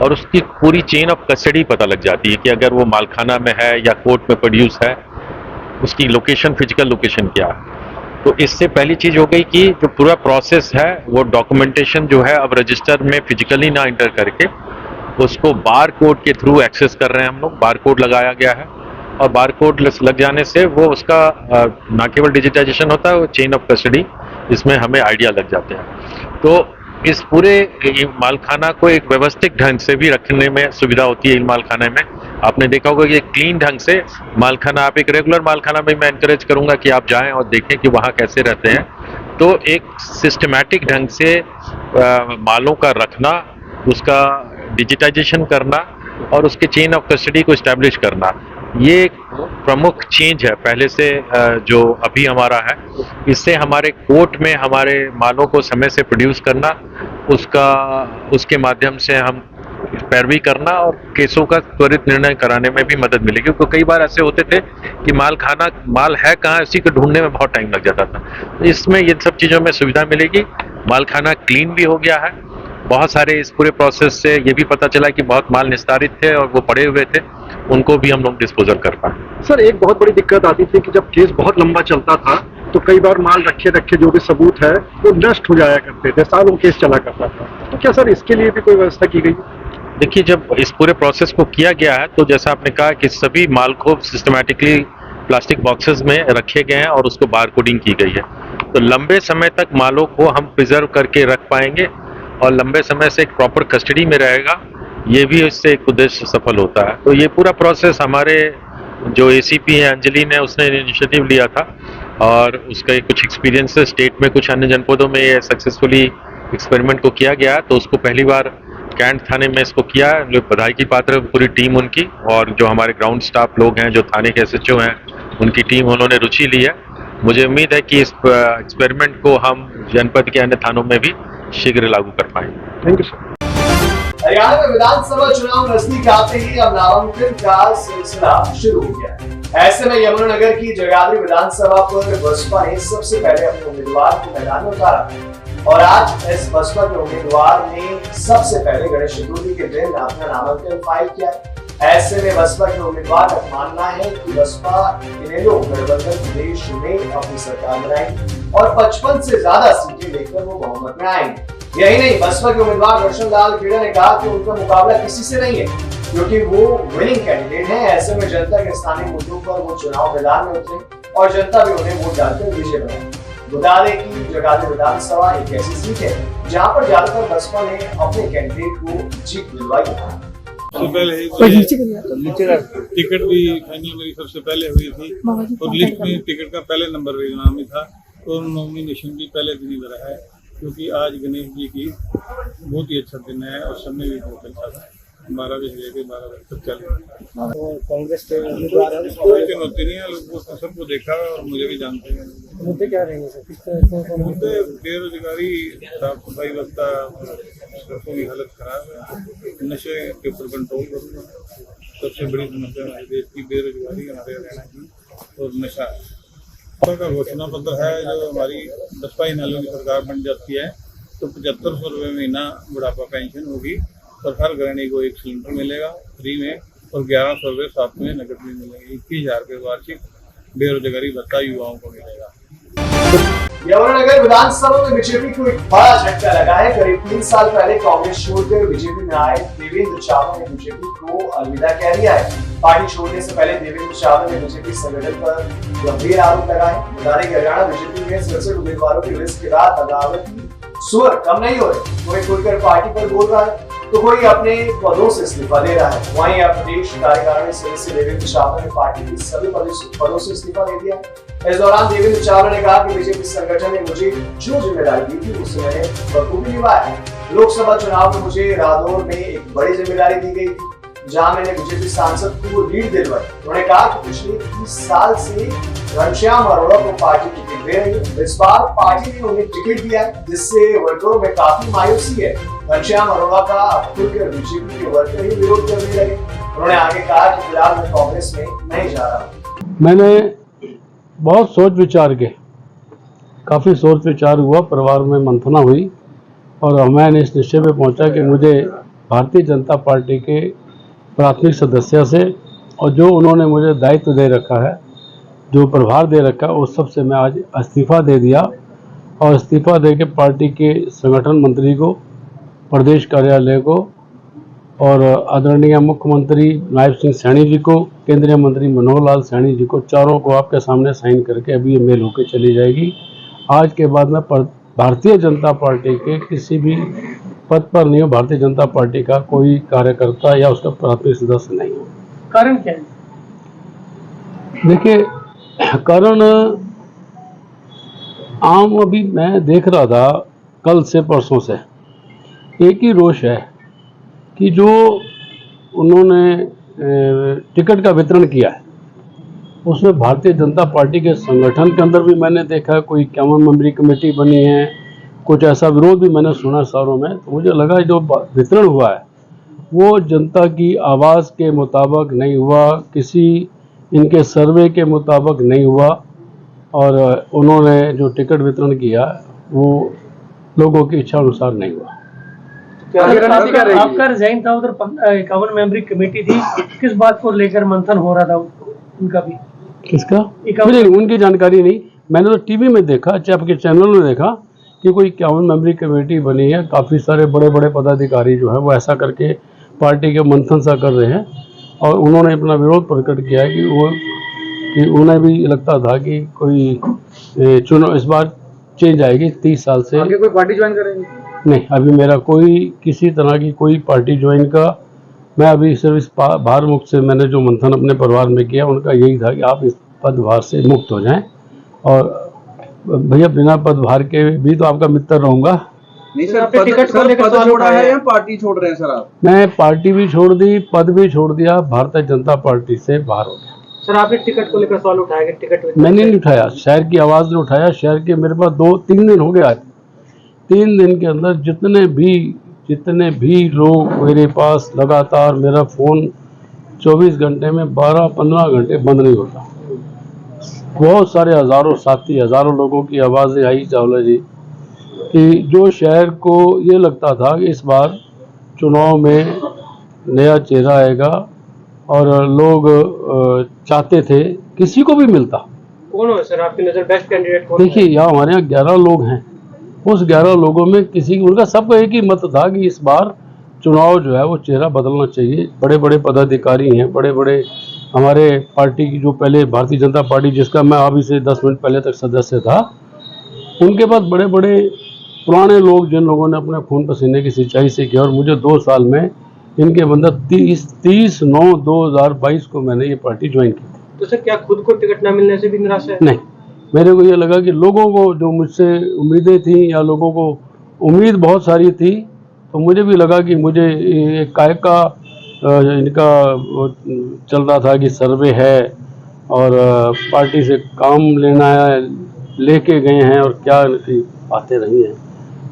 और उसकी पूरी चेन ऑफ कस्टडी पता लग जाती है कि अगर वो मालखाना में है या कोर्ट में प्रोड्यूस है उसकी लोकेशन, फिजिकल लोकेशन क्या है। तो इससे पहली चीज़ हो गई कि जो पूरा प्रोसेस है वो डॉक्यूमेंटेशन जो है अब रजिस्टर में फिजिकली ना इंटर करके उसको बार कोड के थ्रू एक्सेस कर रहे हैं हम लोग। बार कोड लगाया गया है और बार कोड लग जाने से वो उसका ना केवल डिजिटाइजेशन होता है, वो चेन ऑफ कस्टडी इसमें हमें आइडिया लग जाते हैं। तो इस पूरे मालखाना को एक व्यवस्थित ढंग से भी रखने में सुविधा होती है। इन मालखाने में आपने देखा होगा कि एक क्लीन ढंग से मालखाना, आप एक रेगुलर मालखाना में मैं एनकरेज करूंगा कि आप जाएं और देखें कि वहाँ कैसे रहते हैं। तो एक सिस्टमैटिक ढंग से मालों का रखना, उसका डिजिटाइजेशन करना और उसके चेन ऑफ कस्टडी को इस्टेब्लिश करना, ये एक प्रमुख चेंज है पहले से जो अभी हमारा है। इससे हमारे कोर्ट में हमारे मालों को समय से प्रोड्यूस करना, उसके माध्यम से हम पैरवी करना और केसों का त्वरित निर्णय कराने में भी मदद मिलेगी। क्योंकि कई बार ऐसे होते थे कि माल है कहाँ, इसी को ढूंढने में बहुत टाइम लग जाता था। तो इसमें ये सब चीज़ों में सुविधा मिलेगी। मालखाना क्लीन भी हो गया है। बहुत सारे इस पूरे प्रोसेस से ये भी पता चला कि बहुत माल निस्तारित थे और वो पड़े हुए थे, उनको भी हम लोग डिस्पोजल कर पाए। सर, एक बहुत बड़ी दिक्कत आती थी कि जब केस बहुत लंबा चलता था तो कई बार माल रखे रखे जो भी सबूत है वो नष्ट हो जाया करते थे, सालों केस चला करता था। तो क्या सर इसके लिए भी कोई व्यवस्था की गई? देखिए, जब इस पूरे प्रोसेस को किया गया है तो जैसा आपने कहा कि सभी माल को सिस्टमैटिकली प्लास्टिक बॉक्सेस में रखे गए हैं और उसको बार कोडिंग की गई है। तो लंबे समय तक मालों को हम प्रिजर्व करके रख पाएंगे और लंबे समय से एक प्रॉपर कस्टडी में रहेगा। ये भी इससे एक उद्देश्य सफल होता है। तो ये पूरा प्रोसेस हमारे जो एसीपी है अंजलि ने, उसने इनिशिएटिव लिया था और उसका कुछ एक्सपीरियंस है। स्टेट में कुछ अन्य जनपदों में ये सक्सेसफुली एक्सपेरिमेंट को किया गया। तो उसको पहली बार कैंट थाने में इसको किया है। जो बधाई की पात्र है पूरी टीम उनकी, और जो हमारे ग्राउंड स्टाफ लोग हैं, जो थाने के एसएचओ हैं, उनकी टीम, उन्होंने रुचि ली है। मुझे उम्मीद है कि इस एक्सपेरिमेंट को हम जनपद के अन्य थानों में भी शीघ्र लागू कर पाएंगे। Thank you sir. हरियाणा में विधानसभा चुनाव नजदीक आते ही अब नामांकन का सिलसिला शुरू हो गया है। ऐसे में यमुनानगर की जगाधरी विधानसभा पर बसपा ने सबसे पहले अपने उम्मीदवार को मैदान में उतारा और आज इस बसपा के उम्मीदवार ने सबसे पहले गणेश चतुर्थी के दिन अपना नामांकन फाइल किया। ऐसे में बसपा के उम्मीदवार का मानना है कि बसपा इनेलो गठबंधन प्रदेश में अपनी सरकार बनाएगी और 55 से ज्यादा सीटें लेकर वो बहुमत में आएंगे। यही नहीं, बसपा के उम्मीदवार रोशन लाल खेड़ा ने कहा कि उनका मुकाबला किसी से नहीं है क्योंकि वो विनिंग कैंडिडेट हैं। ऐसे में जनता के स्थानीय मुद्दों पर वो चुनाव मैदान में उतरे और जनता भी उन्हें वोट डालकर विजय बनाए। बता दें कि जगाधरी विधानसभा एक ऐसी सीट है जहां पर ज्यादातर बसपा ने अपने कैंडिडेट को जीत दिलवाई है। पहले ही टिकट भी फाइनल मेरी सबसे पहले हुई थी और लिस्ट में टिकट का पहले नंबर मेरे नाम में था और नॉमिनेशन भी पहले दिन ही भरा है क्योंकि आज गणेश जी की बहुत ही अच्छा दिन है और समय भी बहुत अच्छा था। 12 बजे लेके 12 बजे तक चले और कांग्रेस के उम्मीदवार है, कोई होती नहीं है, लोग सबको देखा और मुझे भी जानते हैं। मुद्दे क्या रहेंगे सर? मुद्दे बेरोजगारी, साफ सफाई व्यवस्था, सड़कों की हालत खराब है, नशे के ऊपर कंट्रोल करूँगा। सबसे बड़ी समस्या हमारे देश की बेरोजगारी, हमारे हरियाणा की, और नशा है। का घोषणा पत्र है जो हमारी बसपा इनेलो की सरकार बन जाती है तो 7500 रुपये महीना बुढ़ापा पेंशन होगी और हर गृहिणी को 1 सिलेंडर मिलेगा फ्री में और 1100 रुपये साथ में नकद में मिलेंगे। 21,000 रुपये वार्षिक बेरोजगारी भत्ता युवाओं को मिलेगा। यमुनानगर विधानसभा में बीजेपी को एक बड़ा झटका लगा है। करीब 3 साल पहले कांग्रेस छोड़कर बीजेपी में आए देवेंद्र चावल ने बीजेपी को अलविदा कह दिया है। पार्टी छोड़ने से पहले देवेंद्र चावल ने बीजेपी संगठन पर गंभीर आरोप लगाए। बता दें कि हरियाणा बीजेपी में 67 उम्मीदवारों की लिस्ट के बाद अदालती सुर कम नहीं हो रहे। कोई खुलकर पार्टी पर बोल रहा है। तो कोई अपने पदों से इस्तीफा दे रहा है। वहीं अब प्रदेश कार्यकारिणी सदस्य देवेंद्र चावला ने पार्टी के सभी पदों से इस्तीफा दे दिया। इस दौरान देवेंद्र चावला ने कहा कि बीजेपी संगठन ने मुझे जो जिम्मेदारी दी थी उसे मैंने बखूबी निभाया। लोकसभा चुनाव में मुझे रादौर में एक बड़ी जिम्मेदारी दी गई थी, जहां मैंने बीजेपी सांसद को लीड दिलवाई। उन्होंने कहा कि पिछले 30 साल से घनश्याम अरोड़ा को पार्टी टिकट दे रही है। इस बार पार्टी ने उन्हें टिकट दिया है, जिससे वर्करों में काफी मायूसी है। घनश्याम अरोड़ा का अब खुलकर बीजेपी के वर्कर ही विरोध करने लगे। उन्होंने आगे कहा कि फिलहाल मैं कांग्रेस में नहीं जा रहा। मैंने बहुत सोच विचार के, काफ़ी सोच विचार हुआ, परिवार में मंथना हुई और मैंने इस निश्चय पे पहुंचा कि मुझे भारतीय जनता पार्टी के प्राथमिक सदस्य से और जो उन्होंने मुझे दायित्व दे रखा है, जो प्रभार दे रखा है, उस सब से मैं आज इस्तीफा दे दिया और इस्तीफा दे के पार्टी के संगठन मंत्री को, प्रदेश कार्यालय को और आदरणीय मुख्यमंत्री नायब सिंह सैनी जी को, केंद्रीय मंत्री मनोहर लाल सैनी जी को, चारों को आपके सामने साइन करके अभी ये मेल होकर चली जाएगी। आज के बाद मैं भारतीय जनता पार्टी के किसी भी पद पर नहीं हूँ। भारतीय जनता पार्टी का कोई कार्यकर्ता या उसका प्राथमिक सदस्य नहीं हूँ। कारण क्या है? देखिए, कारण आम अभी मैं देख रहा था कल से परसों से एक ही रोष है कि जो उन्होंने टिकट का वितरण किया है उसमें भारतीय जनता पार्टी के संगठन के अंदर भी मैंने देखा कोई 51 मेंबरी कमेटी बनी है, कुछ ऐसा विरोध भी मैंने सुना शहरों में। तो मुझे लगा जो वितरण हुआ है वो जनता की आवाज़ के मुताबिक नहीं हुआ, किसी इनके सर्वे के मुताबिक नहीं हुआ और उन्होंने जो टिकट वितरण किया वो लोगों की इच्छा अनुसार नहीं हुआ। आपका रिजाइन था, उधर 51 मेंबरी कमेटी थी, किस बात को लेकर मंथन हो रहा था उनका भी? किसका? मुझे उनकी जानकारी नहीं। मैंने तो टीवी में देखा, चाहे आपके चैनल में देखा कि कोई 51 मेंबरी कमेटी बनी है, काफ़ी सारे बड़े बड़े पदाधिकारी जो है वो ऐसा करके पार्टी के मंथन सा कर रहे हैं और उन्होंने अपना विरोध प्रकट किया है कि उन्हें भी लगता था कि कोई चुनाव इस बार चेंज आएगी 30 साल से। आगे कोई पार्टी ज्वाइन करेंगे? नहीं, अभी मेरा कोई किसी तरह की कोई पार्टी ज्वाइन का, मैं अभी सिर्फ इस भार मुक्त से मैंने जो मंथन अपने परिवार में किया उनका यही था कि आप इस पदभार से मुक्त हो जाएं और भैया बिना पदभार के भी तो आपका मित्र रहूंगा। नहीं सर, टिकट को लेकर सवाल उठा है या पार्टी छोड़ रहे हैं सर आप? मैं पार्टी भी छोड़ दी, पद भी छोड़ दिया, भारतीय जनता पार्टी से बाहर हो गया। सर आपने टिकट को लेकर सवाल उठाया कि टिकट मैंने नहीं उठाया, शहर की आवाज़ ने उठाया। शहर के मेरे पास 2-3 दिन हो गए, आज 3 दिन के अंदर जितने भी लोग मेरे पास, लगातार मेरा फ़ोन 24 घंटे में 12-15 घंटे बंद नहीं होता। बहुत सारे हज़ारों साथी, हज़ारों लोगों की आवाज़ें आई चावला जी कि जो शहर को ये लगता था कि इस बार चुनाव में नया चेहरा आएगा और लोग चाहते थे किसी को भी मिलता। कौन हो सर आपकी नज़र बेस्ट कैंडिडेट कौन? देखिए, यहाँ हमारे यहाँ 11 लोग हैं, उस 11 लोगों में किसी उनका सबका एक ही मत था कि इस बार चुनाव जो है वो चेहरा बदलना चाहिए। बड़े बड़े पदाधिकारी हैं, बड़े बड़े हमारे पार्टी की जो पहले भारतीय जनता पार्टी जिसका मैं अभी से 10 मिनट पहले तक सदस्य था, उनके पास बड़े बड़े पुराने लोग जिन लोगों ने अपने खून पसीने की सिंचाई से किया और मुझे 2 साल में इनके अंदर 30/9/2022 को मैंने ये पार्टी ज्वाइन की थी। तो सर क्या खुद को टिकट न मिलने से भी निराशा है? नहीं, मेरे को ये लगा कि लोगों को जो मुझसे उम्मीदें थी या लोगों को उम्मीद बहुत सारी थी, तो मुझे भी लगा कि मुझे एक काय का इनका चल रहा था कि सर्वे है और पार्टी से काम लेना है, लेके गए हैं और क्या इनकी बातें रही हैं।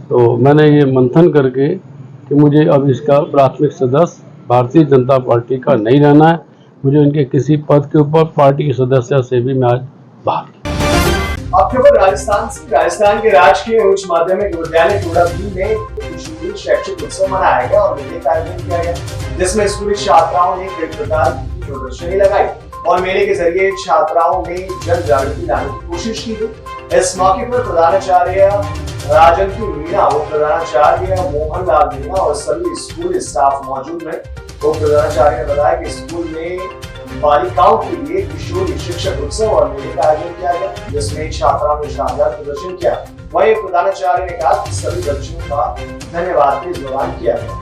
तो मैंने ये मंथन करके कि मुझे अब इसका प्राथमिक सदस्य भारतीय जनता पार्टी का नहीं रहना है, मुझे इनके किसी पद के ऊपर पार्टी के सदस्य से भी मैं आज बाहर। अब खबर राजस्थान से। राजस्थान के राजकीय उच्च माध्यमिक विद्यालय टोडाभीम में स्कूली शैक्षिक उत्सव मनाया गया और मेले का आयोजन किया गया, जिसमें स्कूली छात्राओं ने कई प्रकार की प्रदर्शनी लगाई और मेले के जरिए छात्राओं में जन जागृति लाने की कोशिश की गई। इस मौके पर प्रधानाचार्य राजंती मीणा, उप प्रधानाचार्य मोहन लाल मीणा और सभी स्कूल स्टाफ मौजूद रहे। उप प्रधानाचार्य ने बताया कि स्कूल में बालिकाओं के लिए किशोरी शिक्षक उत्सव और मेले का आयोजन किया गया, जिसमें छात्राओं ने शानदार प्रदर्शन किया। वहीं प्रधानाचार्य ने कहा कि सभी बच्चों का धन्यवाद इस दौरान किया गया।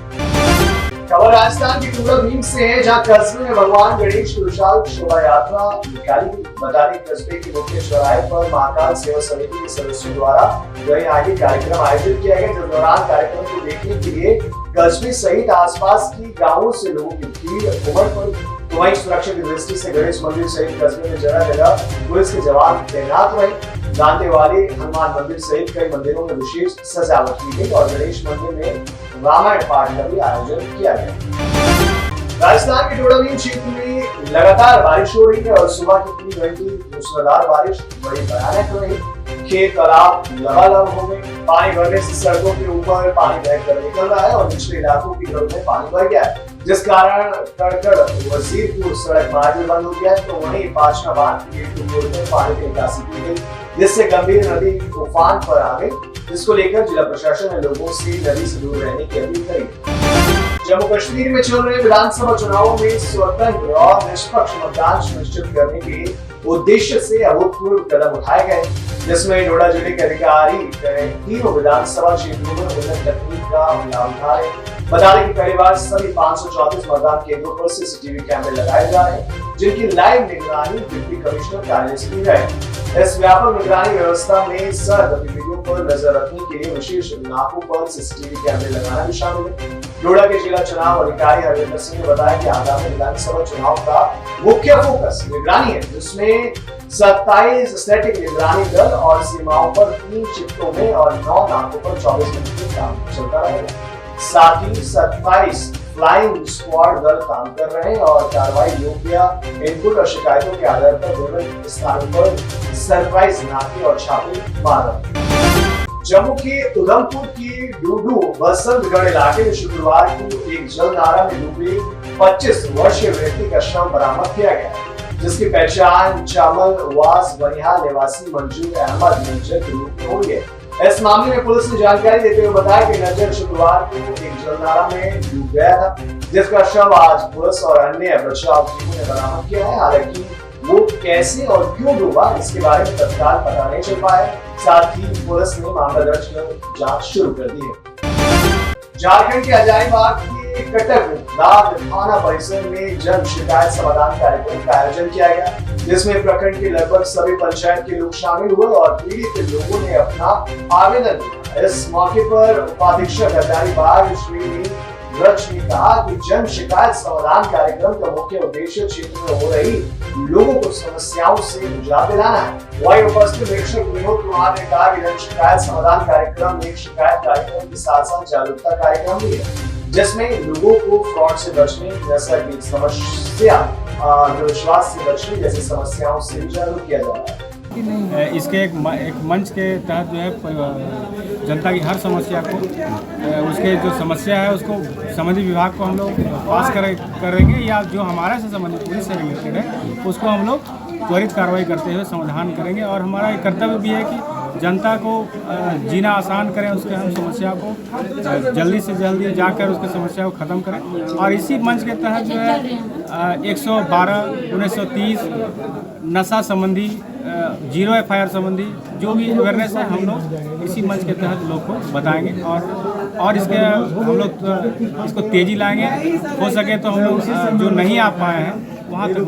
खबर राजस्थान की टूडा भीम से है, जहां कस्बे में भगवान गणेश की विशाल शोभा यात्रा निकाली गई। बता दें कस्बे के मुख्य चौराहे पर महाकाल सेवा समिति के सदस्यों द्वारा आगे कार्यक्रम आयोजित किया गया। जिस दौरान कार्यक्रम को देखने के लिए कस्बे सहित आसपास की गांवों से लोगों की भीड़ उमड़ पड़ी। तो वहीं सुरक्षा की दृष्टि से गणेश मंदिर सहित कस्बे में जगह जगह पुलिस के जवान तैनात रहे। दांते वाले हनुमान मंदिर सहित कई मंदिरों में विशेष सजावट की गई और गणेश मंदिर में रामायण पाठ का भी आयोजन किया गया। राजस्थान के टोडा भीम क्षेत्र में लगातार बारिश हो रही है और सुबह की 3 घंटे मूसलाधार बारिश बड़ी भयानक रही। खेत तालाब लबालब हो गए। पानी भरने से सड़कों के ऊपर पानी बहकर निकल रहा है और निचले इलाकों की घरों में पानी भर गया है, जिस कारण कड़कड़ वजीरपुर सड़क मार्ग भी बंद हो गया है। तो वहीं पाचना बांध के गेट में पानी की निकासी की गई, जिससे गंभीर नदी उफान पर आ गई, जिसको लेकर जिला प्रशासन ने लोगों से नदी से दूर रहने की अपील करी। जम्मू कश्मीर में चल रहे विधानसभा चुनावों में स्वतंत्र और निष्पक्ष मतदान सुनिश्चित करने के उद्देश्य से अभूतपूर्व कदम उठाए गए, जिसमें डोडा जिले के अधिकारी तीनों विधानसभा क्षेत्रों में उन्नत तकनीक का लाभ उठा रहे। बता दें कि पहली बार सभी 534 मतदान केंद्रों पर सीसीटीवी कैमरे लगाए जा रहे हैं, जिनकी लाइव निगरानी डिप्टी कमिश्नर कार्यालय से की जाएगी। इस व्यापक निगरानी व्यवस्था में सर गतिविधियों पर नजर रखने के लिए विशेष नाकों पर सीसीटीवी कैमरे लगाना भी शामिल है। डोडा के जिला चुनाव अधिकारी हरविंदर सिंह ने बताया कि आगामी विधानसभा चुनाव का मुख्य फोकस निगरानी है, जिसमें 27 स्टैटिक निगरानी दल और सीमाओं पर 3 शिफ्टों में और 9 नाकों पर 24 घंटे काम चलता रहेगा। साथ ही 27 फ्लाइंग स्क्वाड दल काम कर रहे हैं और कार्रवाई योग्य इनपुट और शिकायतों के आधार पर विभिन्न स्थानों पर सरप्राइज नाके और छापे मार रहे हैं। जम्मू के उधमपुर की डूडू बसंतगढ़ इलाके में शुक्रवार को एक जल नारा में डूबे 25 वर्षीय व्यक्ति का शव बरामद किया गया, जिसकी पहचान चामल वास बनिहाल निवासी मंजूर अहमद नजर के रूप में हुई है। इस मामले में पुलिस ने जानकारी देते हुए बताया कि नजर शुक्रवार को एक जलनारा में डूब गया था, जिसका शव आज पुलिस और अन्य बचाव टीमों ने बरामद किया है। हालांकि वो कैसे और क्यों डूबा, इसके बारे में तत्काल पता नहीं चल पाया। साथ ही पुलिस ने मामला दर्ज कर जांच शुरू कर दी है। झारखंड के हजारीबाग के कटक दाग थाना परिसर में जन शिकायत समाधान कार्यक्रम का आयोजन किया गया, जिसमें प्रखंड के लगभग सभी पंचायत के लोग शामिल हुए और पीड़ित लोगों ने अपना आवेदन दिया। इस मौके पर उपाधीक्षक हजारीबाग श्री रक्ष ने कहा कि जन शिकायत समाधान कार्यक्रम का मुख्य उद्देश्य क्षेत्र में हो रही लोगों को समस्याओं से निजात दिलाना है। वहीं उपस्थित निरीक्षक विनोद कुमार ने कहा कि जन शिकायत समाधान कार्यक्रम एक शिकायत कार्यक्रम के साथ साथ जागरूकता कार्यक्रम भी है, जिसमें लोगों को फ्रॉड से बचने, नशा की समस्या, अंधविश्वास से बचने जैसी समस्याओं से भी जागरूक किया जा रहा है। इसके एक मंच के तहत जो है जनता की हर समस्या को उसके जो समस्या है उसको संबंधित विभाग को हम लोग पास करेंगे या जो हमारा से संबंधित पुलिस से रिलेटेड है उसको हम लोग त्वरित कार्रवाई करते हुए समाधान करेंगे। और हमारा एक कर्तव्य भी है कि जनता को जीना आसान करें, उसके हम समस्या को जल्दी से जल्दी जाकर उसकी समस्या को ख़त्म करें। और इसी मंच के तहत जो है 112, 1930 नशा संबंधी, 0 FIR संबंधी जो भी अवेयरनेस है हम लोग इसी मंच के तहत लोग को बताएंगे और इसके हम लोग इसको तेज़ी लाएंगे। हो सके तो हम लोग जो नहीं आ पाए हैं वहाँ तक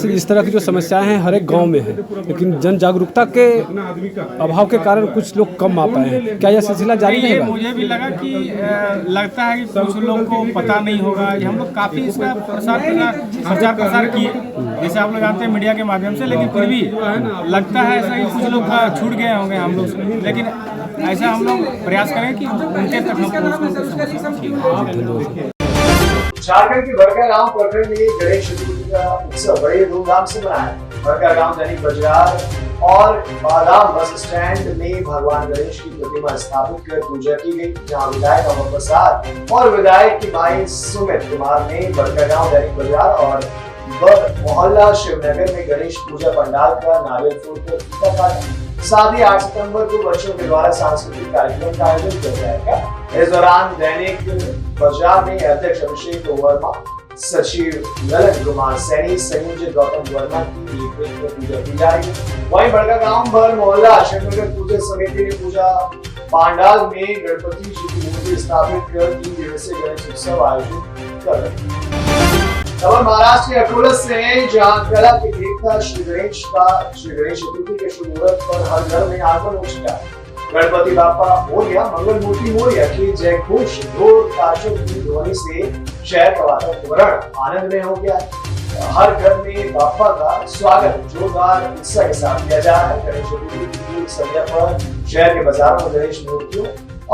इस तरह की जो समस्याएं हैं हर एक गांव में है, लेकिन जन जागरूकता के अभाव के कारण कुछ लोग कम आ पाए हैं। क्या यह सिलसिला जारी रहेगा? मुझे भी लगता है कि कुछ लोगों को पता नहीं होगा। हम लोग काफ़ी इसका प्रचार प्रसार किए, जैसे आप लोग जानते हैं मीडिया के माध्यम से, लेकिन फिर भी लगता है ऐसा कि कुछ लोग छूट गए होंगे हम लोग से, लेकिन ऐसा हम लोग प्रयास करें कि उनके तक हम। झारखंड के बड़कागांव प्रखंड में गणेश चतुर्थी का उत्सव बड़े धूमधाम से मनाया। बड़कागांव दैनिक बाजार और बादाम बस स्टैंड में भगवान गणेश की प्रतिमा स्थापित कर पूजा की गई, जहां विधायक अमर प्रसाद और विधायक की भाई सुमित कुमार ने बड़कागांव दैनिक बाजार और मोहल्ला शिवनगर में गणेश पूजा पंडाल का नारियल फोड़कर फीता काटा। साथ ही 8 सितंबर को बच्चों के द्वारा सांस्कृतिक कार्यक्रम का आयोजन किया जाएगा। इस दौरान दैनिक बाजार में अध्यक्ष अभिषेक वर्मा, सचिव ललन कुमार सैनी, संयोजक गौतम वर्मा की देखरेख में पूजा की जाएगी। वहीं बड़कागांव भर मोहल्ला शिवनगर पूजा समिति ने पूजा पंडाल में गणपति जी की मूर्ति मूर्ति स्थापित कर 3 दिवसीय गणेश उत्सव आयोजित कर रहे हैं। खबर महाराष्ट्र के अकोला से है, जहां कला के देवता श्री गणेश चतुर्थी के शुभ मुहूर्त पर हर घर में आगमन हो चुका है। गणपति बापा मोरया, मंगल मूर्ति मोरया की जय घोष ढोल ताशों की ध्वनि से शहर का वातावरण आनंदमय हो गया है। हर घर में बापा का स्वागत जोरदार उत्साह के साथ किया जा रहा है। गणेश चतुर्थी की पूर्व संध्या पर शहर के बाजारों में गणेश मूर्तियों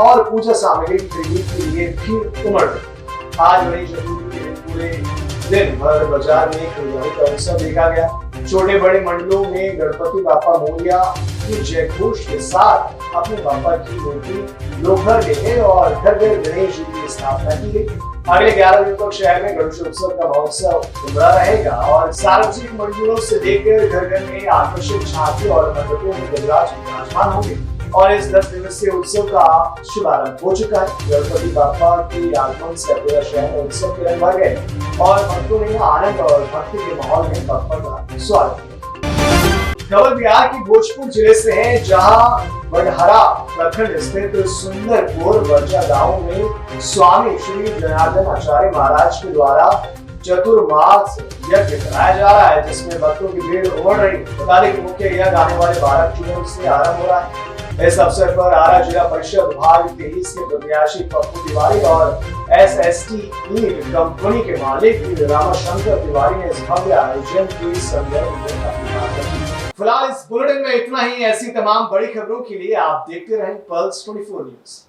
और पूजा सामग्री की खरीद के लिए भीड़ उमड़ रही। आज गणेश चतुर्थी के पूरे दिन भर बाजार में खरीदारी का उत्सव देखा गया। छोटे बड़े मंडलों में गणपति बापा मोरया की जय घोष के साथ अपने बापा की मूर्ति लोग घर ले गए और घर घर गणेश जी की स्थापना की गई। अगले 11 दिन तक शहर में गणेशोत्सव का महोत्सव उमड़ा रहेगा और सार्वजनिक मंडलों से लेकर घर घर में आकर्षक झांकी और मंडपों में गजराज विराजमान होंगे और इस 10 दिवसीय उत्सव का शुभारंभ हो चुका है। गणपति बापा के आगमन से पूरा शहर में उत्सव के रंग भर गए और भक्तों ने आनंद और भक्ति के माहौल में बापा का स्वागत किया। खबर बिहार की भोजपुर जिले से है, जहां बड़हरा प्रखंड स्थित सुंदरपुर वर्जा गांव में स्वामी श्री जनार्दन आचार्य महाराज के द्वारा चतुर्मास यज्ञ कराया जा रहा है, जिसमें भक्तों की भीड़ उमड़ रही। बता दें कि मुख्य यज्ञ आने वाले 12 जून से आरंभ हो रहा है। इस अवसर पर आरा जिला परिषद भाग 23 के प्रत्याशी पप्पू तिवारी और SST ईट कंपनी के मालिक रामाशंकर तिवारी ने इस भव्य आयोजन की संदर्भ। फिलहाल इस बुलेटिन में इतना ही। ऐसी तमाम बड़ी खबरों के लिए आप देखते रहें पल्स 24 न्यूज।